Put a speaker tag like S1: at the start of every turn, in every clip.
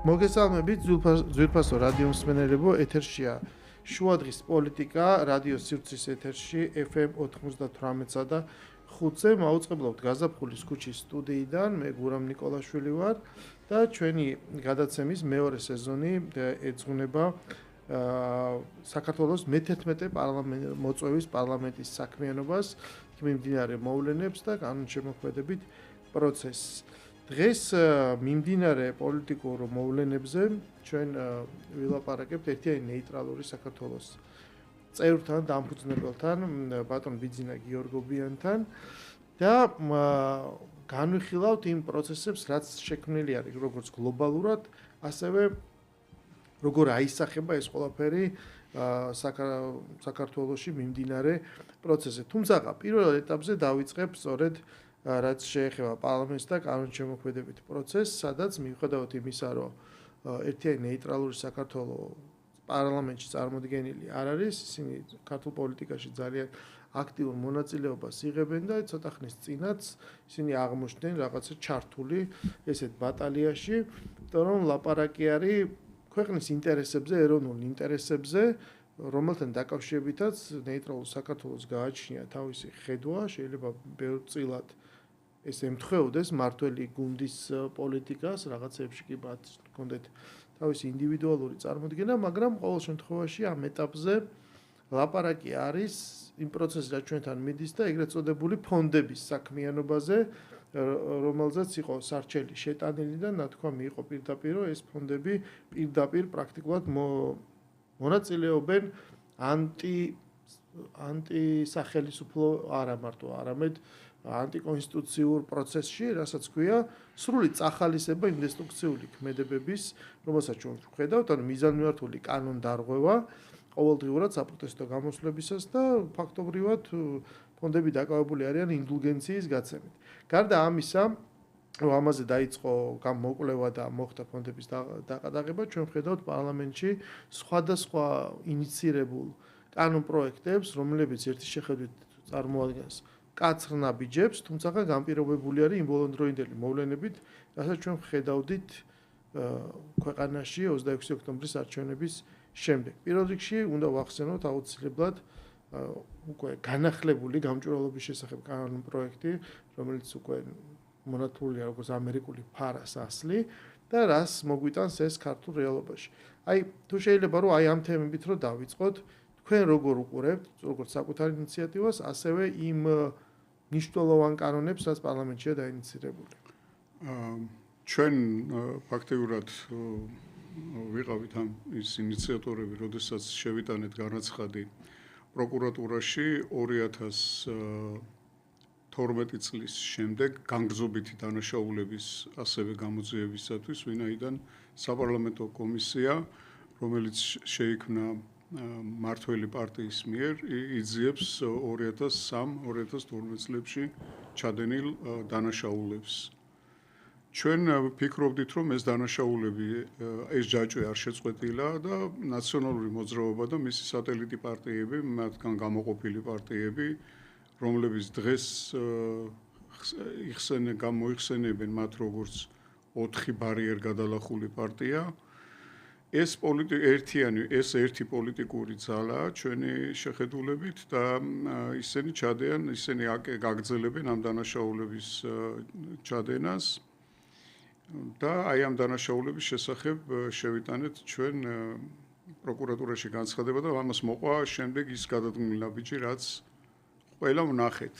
S1: მოგესალმებით ძვირფასო რადიო მსმენელებო, ეთერშია შუადღის პოლიტიკა, რადიო სივრცის ეთერში FM 98-სა და 5-ზე მაუწყებლობთ გაზაფხულის ქუჩის სტუდიიდან, მე გურამ ნიკოლაშვილი ვარ და ჩვენი გადაცემის მეორე სეზონი ეძღვნება საქართველოს მე-11 მოწვევის პარლამენტის საქმიანობას, მიმდინარე მოვლენებს და კანონშემოქმედებით პროცესს. დღეს მიმდინარე პოლიტიკურ მოვლენებზე ჩვენ ვილაპარაკებთ ერთიანი ნეიტრალური საქართველოს წევრთან, დამფუძნებელთან, ბატონ ბიძინა გიორგობიანთან და განვიხილავთ იმ პროცესებს, რაც შექმნილი არის როგორც გლობალურად, ასევე როგორ აისახება ეს ყველაფერი საქართველოში მიმდინარე პროცესზე. თუმცა პირველ ეტაპზე დავიწყებ სწორედ რაც შეეხება პარლამენტს და კანონშემოქმედებით პროცესს, სადაც მიუხედავად იმისა, რომ ერთიანი ნეიტრალური საქართველოს პარლამენტში წარმოდგენილი არ არის, ისინი ქართულ პოლიტიკაში ძალიან აქტიურ მონაწილეობას იღებენ და ცოტა ხნის წინაც ისინი აღმოჩნდნენ რაღაცა ჩართული ესეთ ბატალიაში, იმიტომ რომ ლაპარაკი არის ქვეყნის ინტერესებზე, ეროვნულ ინტერესებზე, რომელთან დაკავშირებითაც ნეიტრალურ საქართველოს გააჩნია თავისი ხედვა, შეიძლება ბევრწილად ეს ემთხვეოდეს მართველი გუნდის პოლიტიკას, რაღაცეებში კი ჰქონდეთ თავისი ინდივიდუალური წარმოდგენა, მაგრამ ყოველ შემთხვევაში ამ ეტაპზე ლაპარაკი არის იმ პროცესზე, რაც ჩვენთან მიდის და ეგრეთ წოდებული ფონდების საქმიანობაზე, რომელზეც იყო სარჩელი შეტანილი და ნათქვამი იყო პირდაპირ, რომ ეს ფონდები პირდაპირ პრაქტიკულად მონაწილეობენ ანტისახელისუფლო არა მარტო, არამედ ანტიკონსტიტუციურ პროცესში, რასაც ქვია სრული წახალისება იმ დესტრუქციული ქმედებების, რომელსაც ჩვენ ვხედავთ, ანუ მიზანმიმართული კანონდარღვევა ყოველდღიურად საპროტესტო გამოსვლებისას და ფაქტობრივად ფონდები დაკავებული არიან ინდულგენციის გაცემით. გარდა ამისა, რომ ამაზე დაიწყო გამოკვლევა და მოხდა ფონდების დაყადაღება, ჩვენ ვხედავთ პარლამენტში სხვადასხვა ინიცირებულ კანონპროექტებს, რომლებიც ერთის შეხედვით წარმოადგენს კაცრ ნაბიჯებს, თუმცა განპირობებული არის იმბოლოდროინდელი მოვლენებით, რასაც ჩვენ ვხედავდით ქვეყანაში 26 ოქტომბრის არჩევნების შემდეგ. პირველ რიგში უნდა ვახსენოთ აუცილებლად უკვე განახლებული გამჭვირვალობის შესახებ კანონპროექტი, რომელიც უკვე მონათლულია როგორც ამერიკული ფარას ასლი და რას მოგვიტანს ეს ქართულ რეალობაში. თუ შეიძლება რომ ამ თემებით რომ დავიწყოთ, თქვენ როგორ უყურებთ, როგორც საკუთარ ინიციატივას, ასევე იმ მნიშვნელოვან კანონებს, რაც პარლამენტშია დაინიცირებული.
S2: ჩვენ ფაქტიურად ვიყავით ამ ის ინიციატორები, როდესაც შევიტანეთ განაცხადი პროკურატურაში 2012 წლის შემდეგ განგრძობითი დანაშაულების ასევე გამოძიებისათვის, ვინაიდან საპარლამენტო კომისია, რომელიც შეიქმნა მართველი პარტიის მიერ, იძიებს 2003-2012 წლებში ჩადენილ დანაშაულებს. ჩვენ ფიქრობდით, რომ ეს დანაშაულები, ეს ჯაჭვი არ შეწყვეტილა და ნაციონალური მოძრაობა და მისი სატელიტი პარტიები, მათგან გამოყოფილი პარტიები, რომლებიც დღეს მოიხსენებენ მათ როგორც 4 ბარიერ გადალახული პარტია, ეს ერთი პოლიტიკური ძალაა ჩვენი შეხედულებით და ისინი გაგრძელებენ ამ დანაშაულების ჩადენას და ამ დანაშაულების შესახებ შევიტანეთ ჩვენ პროკურატურაში განცხადება და ამას მოყვა შემდეგ ის გადადგმული ნაბიჯი, რაც ყველა ვნახეთ.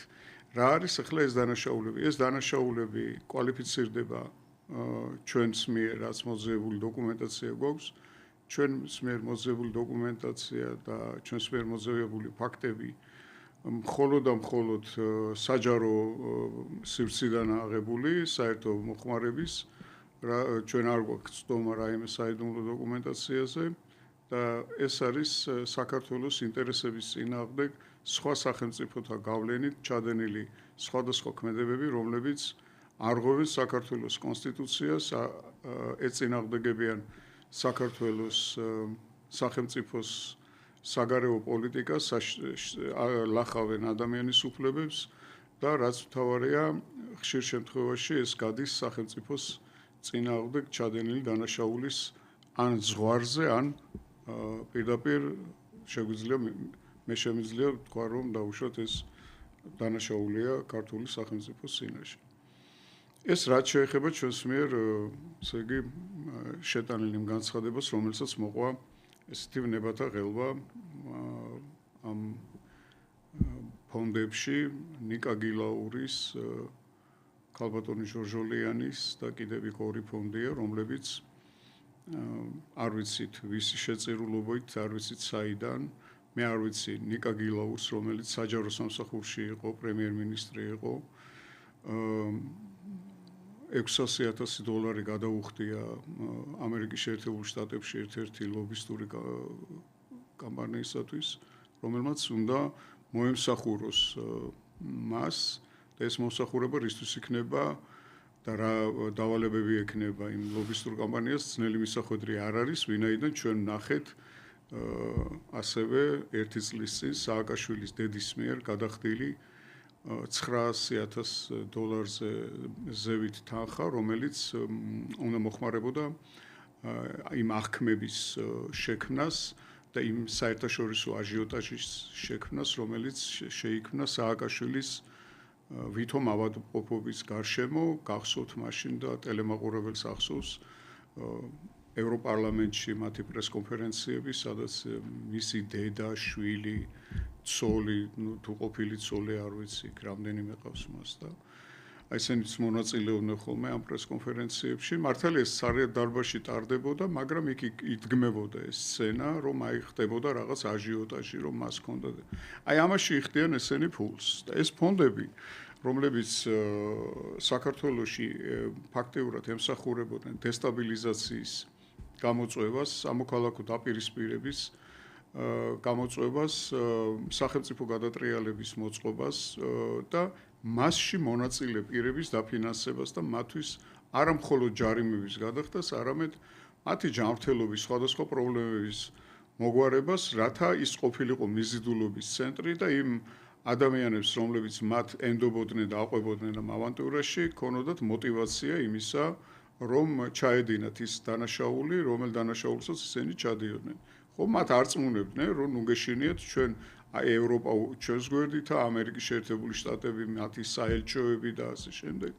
S2: რა არის ახლა ეს დანაშაულები? ეს დანაშაულები კვალიფიცირდება ჩვენს მიერ, რაც მოძიებული დოკუმენტაცია გვაქვს, ჩვენს მიერ მოძიებული დოკუმენტაცია და ჩვენს მიერ მოძიებული ფაქტები მხოლოდ და მხოლოდ საჯარო სივრციდან აღებული საერთო მოხმარების, ჩვენ არ გვაქვს ცდომა რაიმე საიდუმლო დოკუმენტაციაზე და ეს არის საქართველოს ინტერესების წინააღმდეგ სხვა სახელმწიფოთა გავლენით ჩადენილი სხვადასხვა ქმედებები, რომლებიც არღვევენ საქართველოს კონსტიტუციას, ეწინააღმდეგებიან საქართველოს სახელმწიფოს საგარეო პოლიტიკას, ლახავენ ადამიანის უფლებებს და რაც მთავარია, ხშირ შემთხვევაში ეს გადის სახელმწიფოს წინააღმდეგ ჩადენილი დანაშაულის ან ზღვარზე, ან პირდაპირ შეგვიძლია მე შემიძლია თქვა, რომ დაუშვათ ეს დანაშაულია ქართული სახელმწიფოს წინაშე. ეს რაც შეეხება ჩვენს მიერ, ესე იგი, შეტანილ იმ განცხადებას, რომელსაც მოყვა ესეთი ვნებათა ღელვა ამ ფონდებში ნიკა გილაურის, ქალბატონი ჟორჟოლიანის და კიდევ იქ ორი ფონდია, რომლებიც არ ვიცით ვისი შეწირულობით, არ ვიცით საიდან, მე არ ვიცი ნიკა გილაურს, რომელიც საჯარო სამსახურში იყო, პრემიერ-მინისტრი იყო, $600,000 გადაუხდია ამერიკის შეერთებულ შტატებში ერთ-ერთი ლობისტური კამპანიისათვის, რომელმაც უნდა მოემსახუროს მას და ეს მომსახურება რისთვის იქნება და რა დავალებები ექნება იმ ლობისტურ კამპანიას, ძნელი მისახვედრი არ არის, ვინაიდან ჩვენ ვნახეთ ასევე ერთი წლის წინ სააკაშვილის დედის მიერ გადახდილი $900,000-ზე ზევით თანხა, რომელიც უნდა მოხმარებოდა იმ აღქმების შექმნას და იმ საერთაშორისო აჟიოტაჟის შექმნას, რომელიც შეიქმნა სააკაშვილის ვითომ ავადმყოფობის გარშემო, გახსოვთ მაშინ და ტელემაყურებელს ახსოვს ევროპარლამენტში მათი პრესკონფერენციები, სადაც მისი დედა, შვილი, ცოლი, თუ ყოფილი ცოლი არ ვიცი, რამდენიმე ყავს მას და აი ესენიც მონაწილეობდნენ ხოლმე ამ პრესკონფერენციებში. მართალია ეს სარიად დარბაზში ტარდებოდა, მაგრამ იქ იდგმებოდა ეს სცენა, რომ აი ხდებოდა რაღაც აჟიოტაჟი, რომ მას ჰქონდა. აი ამაში იხდიან ესენი ფულს და ეს ფონდები, რომლებიც საქართველოში ფაქტიურად ემსახურებოდნენ დესტაბილიზაციის გამოწვევას, სამოქალაქო დაპირისპირების გამოწვევას, სახელმწიფო გადატრიალების მოწყობას და მასში მონაწილე პირების დაფინანსებას და მათთვის არა მხოლოდ ჯარიმების გადახდას, არამედ მათი ჯანმრთელობის სხვადასხვა პრობლემების მოგვარებას, რათა ის ყოფილიყო მიზიდულობის ცენტრი და იმ ადამიანებს, რომლებიც მათ ენდობოდნენ და აყვებოდნენ ამ ავანტურაში, ქონოდათ მოტივაცია იმისა, რომ ჩაედინათ ის დანაშაული, რომელ დანაშაულსაც ისინი ჩადიოდნენ. ხო, მათ არ წმუნებდნენ, რომ ნუ გეშინიათ ჩვენ აი ევროპა ჩვენს გვერდითა, ამერიკის შეერთებული შტატები, მათი საელჩოები და ასე შემდეგ.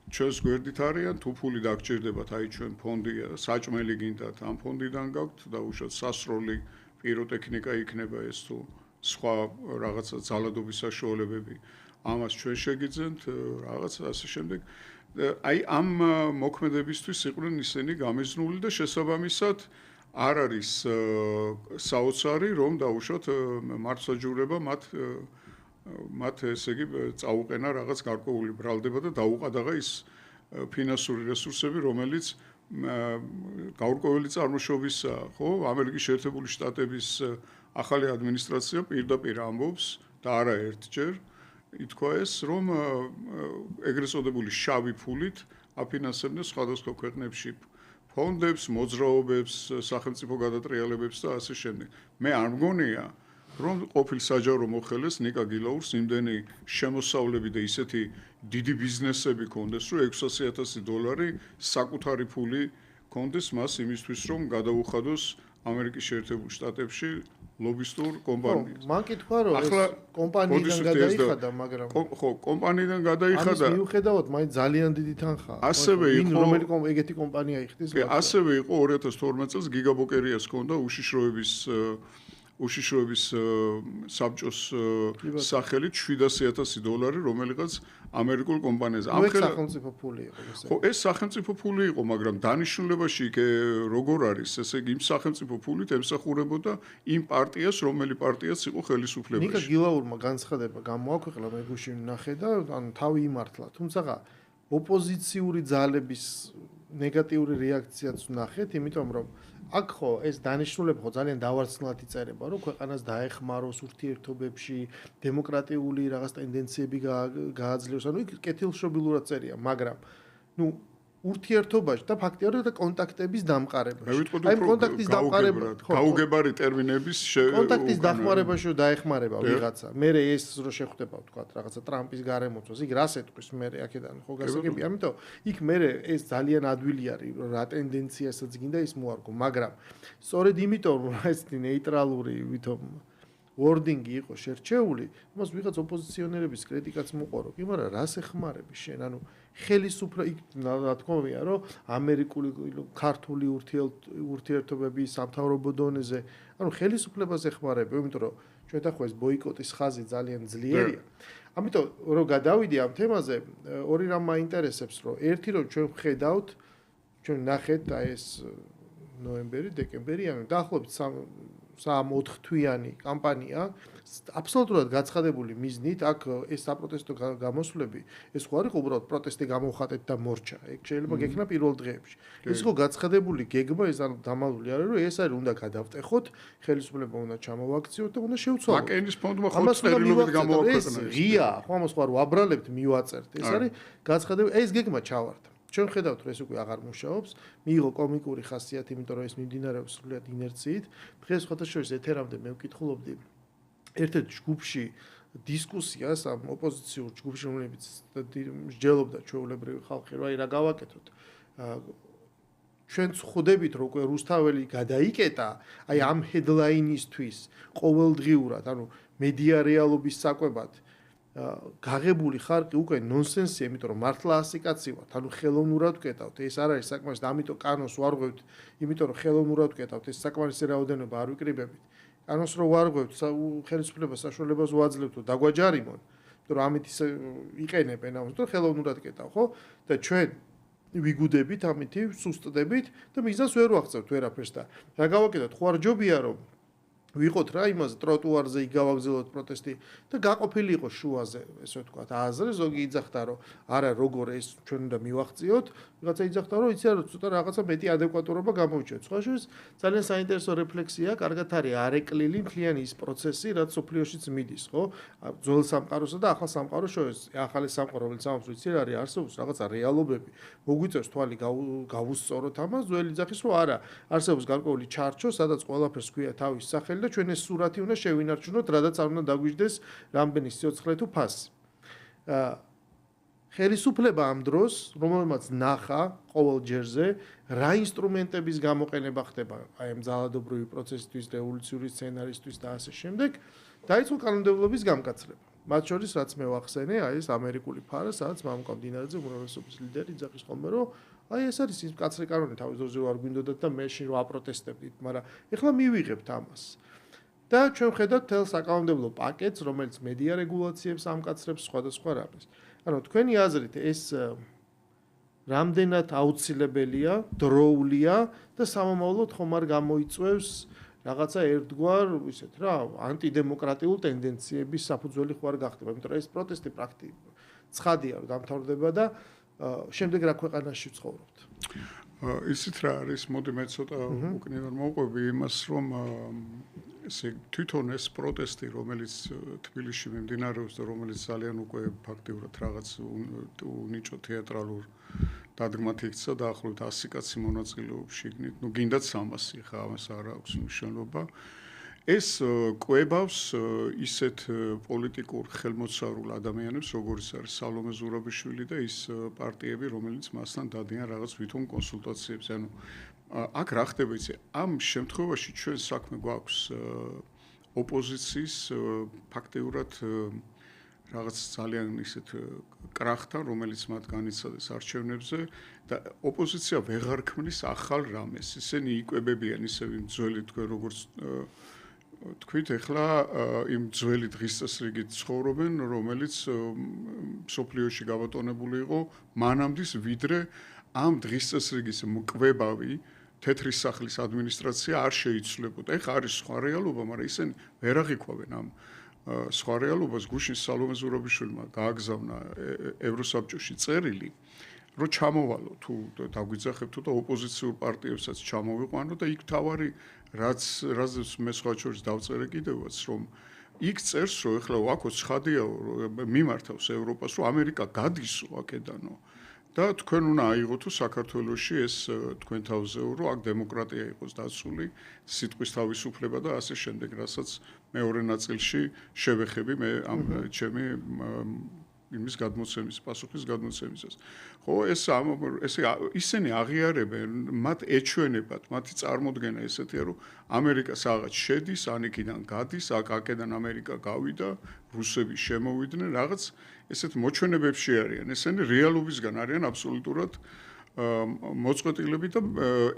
S2: ჩვენს გვერდით არიან, თუ ფული დაგჭირდებათ, აი ჩვენ ფონდია, საჭმელი გინდათ, ამ ფონდიდან გაქვთ და უშუალოდ სასროლი პიროტექნიკა იქნება ეს თუ სხვა რაღაცა ძალადობის საშუალებები. ამას ჩვენ შეგიძენთ, რაღაც ასე შემდეგ. აი ამ მოქმედებისთვის იყვნენ ისინი გამიზნული და შესაბამისად არ არის საოცარი, რომ დაუშვათ მართლმსაჯულება მათ ესე იგი წაუყენა რაღაც გარკვეული ბრალდება და დაუყადაღა ის ფინანსური რესურსები, რომელიც გაურკვეველი წარმოშობისაა, ხო? ამერიკის შეერთებული შტატების ახალი ადმინისტრაცია პირდაპირ ამბობს და არა ერთჯერ ითქვა ეს, რომ ეგრეთ წოდებული შავი ფულით აფინანსებდნენ სხვადასხვა ქვეყნებში ფონდებს, მოძრაობებს, სახელმწიფო გადატრიალებებს და ასე შემდეგ. მე არ მგონია, რომ ყოფილ საჯარო მოხელეს ნიკა გილაურს იმდენი შემოსავლები და ისეთი დიდი ბიზნესები ქონდეს, რომ $600,000 საკუთარი ფული ქონდეს მას იმისთვის, რომ გადაუხადოს ამერიკის შეერთებულ შტატებში ლობისტურ კომპანიას.
S1: მან კითხვა, რომ ეს კომპანიიდან გადაიხადა, მაგრამ
S2: ხო, კომპანიიდან გადაიხადა.
S1: ამის მიუხედავად, მაინც ძალიან დიდი თანხაა.
S2: ასევე იყო
S1: ეგეთი კომპანია იხდის.
S2: ასევე იყო 2012 წელს გიგაბოკერიას ჰქონდა უშიშროების საბჭოს სახელით $700,000, რომელიღაც ამერიკულ კომპანიაზე.
S1: ამ სახელმწიფო ფული იყო ეს.
S2: ხო, ეს სახელმწიფო ფული იყო, მაგრამ დანიშნულებაში იქ როგორ არის, ესე იგი იმ სახელმწიფო ფულით ემსახურებოდა იმ პარტიას, რომელი პარტიაც იყო ხელისუფლებაში.
S1: ნიკა გილაურმა განცხადება გამოაქვეყნა, მე გუშინ ვნახე და ანუ თავი იმართლა. თუმცა ოპოზიციური ძალების ნეგატიური რეაქციაც ვნახეთ, იმიტომ რომ აქ ხო ეს დანიშნულება ხო ძალიან დავარცხნლად იწერება, რომ ქვეყანას დაეხმაროს ურთიერთობებში, დემოკრატიული რაღაც ტენდენციები გააძლიეროს, ანუ იქ კეთილშობილურად წერია, მაგრამ ნუ ურთიერთობაში და ფაქტიურად და კონტაქტების დამყარებაში.
S2: მე ვიტყოდი
S1: აი კონტაქტის დამყარება,
S2: გაუგებარი ტერმინების
S1: კონტაქტის დახმარებაში რომ დაეხმარება ვიღაცა. მე ეს რო შეხვდება თქვა რაღაცა ტრამპის გარემოწვას, იქ რას ეთქვის მე აქედან ხო გასაგებია, ამიტომ იქ მე ეს ძალიან ადვილი არის რომ რა ტენდენციასაც გინდა ის მოარგო, მაგრამ სწორედ იმიტომ რომ ესეთი ნეიტრალური ვითომ wording-ი იყო შერჩეული, მას ვიღაც ოპოზიციონერების კრიტიკაც მოყორო. კი, მაგრამ რას ეხმარები შენ? ანუ ხელისუფლება იქ რა თქმა უნდა, რომ ამერიკული ქართული ურთიერთობები სამთავრობო დონეზე, ანუ ხელისუფლებას ეხმარები, იმიტომ რომ ჩვენ ახლა ეს ბოიკოტის ხაზი ძალიან ძლიერია. ამიტომ რომ გადავიდე ამ თემაზე, ორი რამ მაინტერესებს, რომ ერთი რომ ჩვენ ვხედავთ, ჩვენ ნახეთ აი ეს ნოემბერი, დეკემბერი, ანუ დაახლოებით 3-4 თვიანი კამპანია აბსოლუტურად გაცხადებული მიზნით, აქ ეს საპროტესტო გამოსვლები, ეს ხო არის უბრალოდ პროტესტი გამოვხატეთ და მორჩა. ეგ შეიძლება გექნა პირველ დღეებში. ეს ხო გაცხადებული გეგმა, ეს ანუ დამალული არის, რომ ეს არის უნდა გადავტეხოთ, ხელისუფლება უნდა ჩამოვაქციოთ და უნდა შევცვალოთ.
S2: მაკეინის ფონდმა ხო წერილობით გამოვაქვეყნა.
S1: ღია, ხო ამას ხო არ ვაბრალებთ, მივაწერთ. ეს არის გაცხადებული, ეს გეგმა ჩავარდა. ჩვენ ხედავთ რომ ეს უკვე აღარ მუშაობს, მიიღო კომიკური ხასიათი, იმიტომ რომ ეს მიმდინარეობს სრულიად ინერციით. დღეს ხოთაშორის ეთერამდე მე ვკითხულობდი ერთ-ერთ ჯგუფში დისკუსიას ამ ოპოზიციურ ჯგუფში, რომლებიც მსჯელობდა ჩვეულებრივი ხალხი, რომ აი რა გავაკეთოთ. ჩვენ ხვდებით რომ უკვე რუსთაველი გადაიკეტა, აი ამ ჰედლაინისთვის ყოველდღიურად, ანუ მედია რეალობის საკვებად გაღებული ხარკი უკვე ნონსენსია, იმიტომ რომ მართლა ასი კაცი ვართ, ანუ ხელოვნურად ვკეტავთ, ეს არ არის საკმარისი, ამიტომ კანონს ვარღვევთ, იმიტომ რომ ხელოვნურად ვკეტავთ, ეს საკმარისი რაოდენობა არ ვიკრიბებით. კანონს რო ვარღვევთ, ხელისუფლებას საშუალებას ვაძლევთ, დაგვაჯარიმონ, იმიტომ რომ ამით ისე იყენებენ ამას, რომ ხელოვნურად კეტავ, ხო? და ჩვენ ვიგუდებით ამითი, სუსტდებით და მიზანს ვერ ვაღწევთ ვერაფერს და რა გავაკეთოთ, ხო არ ჯობია რომ ვიყოთ რა იმაზე ტროტუარზე იგავაგზავნოთ პროტესტი და გაყოფილი იყო შუაზე, ესე ვთქვათ, აზრი, ზოგი იძახდა რომ არა როგორ ეს ჩვენ უნდა მივახციოთ, ვიღაცა იძახდა რომ იცი რა ცოტა რაღაცა მეტი ადეკვატურობა გამოვიჩინოთ. სხვა შორის ძალიან საინტერესო რეფლექსია, კარგად არის არეკლილი მთლიანი ის პროცესი, რაც სოფლიოშიც მიდის, ხო? ძველ სამყაროსა და ახალ სამყაროს შორის, ახალი სამყარო, რომელიც ამას ვიცი რა არის, არსებობს რაღაცა რეალობები. მოგვიწევს თვალი გავუსწოროთ ამას, ძველი იძახის რომ არა, არსებობს გარკვეული ჩარჩო, სადაც ყველაფერს ქვია თავის სახელი და ჩვენ ეს სურათი უნდა შევინარჩუნოთ, რადგან არ უნდა დაგვიждდეს რამდენი სიცოცხლე თუ ფასი. ხელისუფლება ამ დროს, რომელმაც ნახა ყოველ ჯერზე, რა ინსტრუმენტების გამოყენება ხდება აი ამ ძალადობრივი პროცესისთვის, რევოლუციური სცენარისთვის და ასე შემდეგ, დაიწყო კანონმდებლობის გამკაცრება. მათ შორის რაც მე ვახსენე, აი ეს ამერიკული ფარა, სადაც მამუკა მდინარეზე უმრავლესობის ლიდერი იძახის ხოლმე, რომ აი ეს არის ის მკაცრი კანონი, თავის დროზე არ გვინდოდათ და მე შინ რო აპროტესტებდით, მაგრამ ეხლა მივიღებთ ამას. და ჩვენ ვხედავთ თელ საკანონმდებლო პაკეტს, რომელიც მედია რეგულაციებს ამკაცრებს სხვადასხვა რამეს. ანუ თქვენი აზრით ეს რამდენად აუცილებელია, დროულია და სამომავლოდ ხომ არ გამოიწვევს რაღაცა ერთგვარ, ისეთ რა, ანტიდემოკრატიულ ტენდენციების საფუძველი ხო არ გახდება, იმიტომ რომ ეს პროტესტი პრაქტიკულად ცხადია რომ დამთავრდება და შემდეგ რა ქვეყანაში ვცხოვრობთ.
S2: ისიც რა არის, მოდი მე ცოტა უკნევარ მოვყვები იმას, რომ ესე თვითონ ეს პროტესტი, რომელიც თბილისში მიმდინარეობს და რომელიც ძალიან უკვე ფაქტიურად რაღაც უნიჭო თეატრალურ დადგმად იქცა და ახლობით 100 კაცი მონაწილეობს შიგნით. ნუ გინდათ 300, ხა ამას არ აქვს მნიშვნელობა. ეს კვებავს ისეთ პოლიტიკურ ხელმოწარულ ადამიანებს, როგორც არის სალომე ზურაბიშვილი და ის პარტიები, რომელიც მასთან დადიან რაღაც ვითომ კონსულტაციებს. ანუ აქ რა ხდება იცი, ამ შემთხვევაში ჩვენ საქმე გვაქვს ოპოზიციის ფაქტიურად რაღაც ძალიან ისეთ კრახთან, რომელიც მათ განიცადეს არჩევნებზე და ოპოზიცია ვეღარ ქმნის ახალ რამეს. ისინი იკვებებიან ისევ იმ ძველი თქვენ როგორც თქვით ახლა იმ ძველი დღის წესრიგით ცხოვრობენ, რომელიც სოფლიოში გაბატონებული იყო მანამდის, ვიდრე ამ დღის წესრიგის მკვებავი თეთრი სახლის ადმინისტრაცია არ შეიცვლებოდა. ეხლა არის სხვა რეალობა, მაგრამ ისინი ვერ აღიქვავენ ამ სხვა რეალობას. გუშინ სალომე ზურაბიშვილმა გააგზავნა ევროსაბჭოში წერილი, რომ ჩამოვალო თუ დაგვიძახებთო და ოპოზიციურ პარტიებსაც ჩამოვიყვანო და იქ თავარი რაც მე სხვა შორის დავწერე კიდევაც, რომ იქ წერს, რომ ეხლა აქ ცხადია მიმართავს ევროპას, რომ ამერიკა გადისო აქედანო და თქვენ უნდა აიღოთ თუ საქართველოში ეს თქვენ თავზეო რომ აქ დემოკრატია იყოს დაცული, სიტყვის თავისუფლება და ასე შემდეგ, რასაც მეორე ნაწილში შევეხები მე ამ ჩემი იმის გადმოცემის, პასუხის გადმოცემისას. ხო, ისინი აღიარებენ, მათ ეჩვენებათ, მათი წარმოდგენა ესეთია, რომ ამერიკა რაღაც შედის, ანიკიდან გადის, აქედან ამერიკა გავიდა, რუსები შემოვიდნენ, რაღაც ესეთ მოჩვენებებში არიან. ესენი რეალობისგან არიან აბსოლუტურად მოწყვეტილები და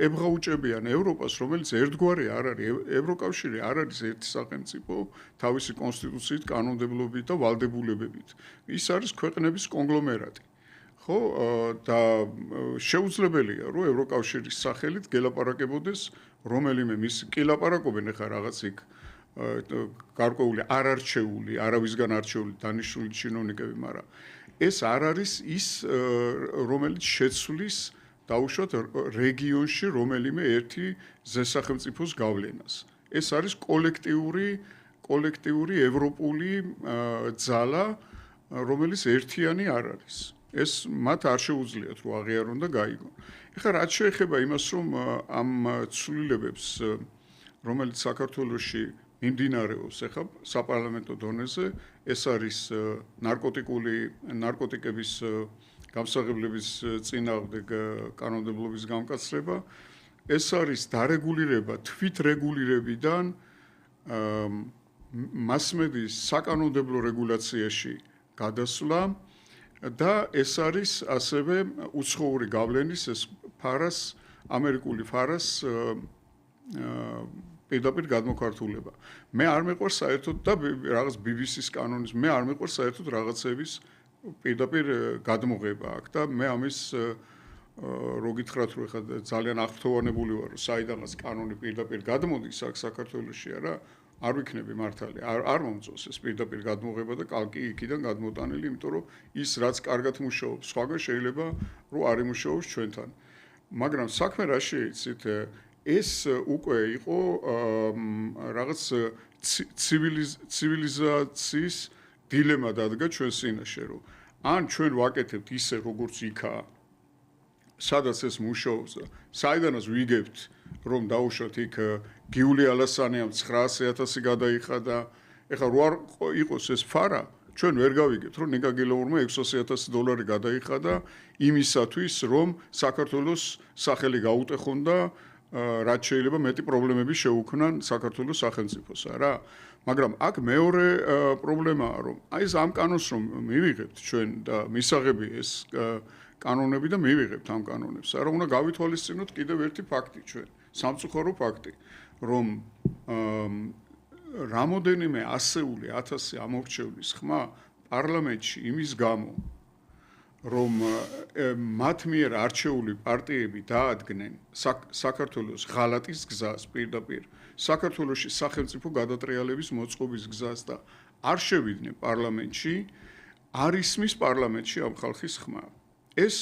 S2: ებღაუჭებიან ევროპას, რომელიც ერთგვარი არ არის. ევროკავშირი არ არის ერთი სახელმწიფო თავისი კონსტიტუციით, კანონმდებლობით და ვალდებულებებით. ის არის ქვეყნების კონგლომერატი. ხო, და შეუძლებელია, რომ ევროკავშირის სახელით გელაპარაკებოდეს რომელიმე მის კი ლაპარაკობენ ახლა რაღაც იქ გარკვეული არარჩეული, არავისგან არჩეული დანიშნული ჩინოვნიკები, მაგრამ ეს არ არის ის, რომელიც შეცვლის დაუშვათ რეგიონში რომელიმე ერთი ზესახელმწიფოს გავლენას. ეს არის კოლექტიური ევროპული ძალა, რომელიც ერთიანი არ არის. ეს მათ არ შეუძლიათ რომ აღიარონ და გაიგონ. ეხლა რაც შეეხება იმას, რომ ამ ცვლილებებს, რომელიც საქართველოში მიმდინარეობს ახლა საპარლამენტო დონეზე, ეს არის ნარკოტიკების გამსაღებლების წინააღმდეგ კანონმდებლობის გამკაცრება, ეს არის დარეგულირება თვითრეგულირებიდან მასმედიის საკანონმდებლო რეგულაციაში გადასვლა და ეს არის ასევე უცხოური გავლენის ეს ამერიკული ფარას პირდაპირ გადმოქართულება. მე არ მეყვარს საერთოდ და რაღაც BBC-ს კანონის მე არ მეყვარს საერთოდ რაღაცების პირდაპირ გადმოღება აქ და მე ამის რო გითხრათ რომ ხა ძალიან აღფრთოვანებული ვარ რომ საიდანაც კანონი პირდაპირ გადმოდის აქ საქართველოში არა არ ვიქნები მართალი არ მომწონს ეს პირდაპირ გადმოღება და კალკი იქიდან გადმოტანილი იმიტომ რომ ის რაც კარგად მუშაობს სხვაგან შეიძლება რომ არ იმუშაოს ჩვენთან მაგრამ საქმე რა შეიცით ეს უკვე იყო რაღაც ცივილიზაციის დილემა დადგა ჩვენ წინაშე რომ ან ჩვენ ვაკეთებთ ისე როგორც იქაა სადაც ეს მუშაობს საიდანაც ვიგებთ რომ დაუშვათ იქ გიული ალასანიამ 900,000 გადაიხადა ეხლა რო არ იყოს ეს ფარა ჩვენ ვერ გავიგებთ რომ ნიკა გილაურმა $600,000 გადაიხადა იმისათვის რომ საქართველოს სახელი გაუტეხონ და რაც შეიძლება მეტი პრობლემები შეუქმნან საქართველოს სახელმწიფოს არა მაგრამ აქ მეორე პრობლემაა რომ აი ეს ამ კანონს რომ მივიღებთ ჩვენ და მისაღები ეს კანონები და მივიღებთ ამ კანონებს არა უნდა გავითვალისწინოთ კიდევ ერთი ფაქტი ჩვენ სამწუხარო ფაქტი რომ რამოდენიმე ასეული 1000 ამორჩევლის ხმა პარლამენტში იმის გამო რომ მათ მიერ არჩეული პარტიები დაადგნენ საქართველოს ღალატის გზას პირდაპირ საქართველოში სახელმწიფო გადატრიალების მოწყობის გზას და არ შევიდნენ პარლამენტში არ ისმის პარლამენტში ამ ხალხის ხმა ეს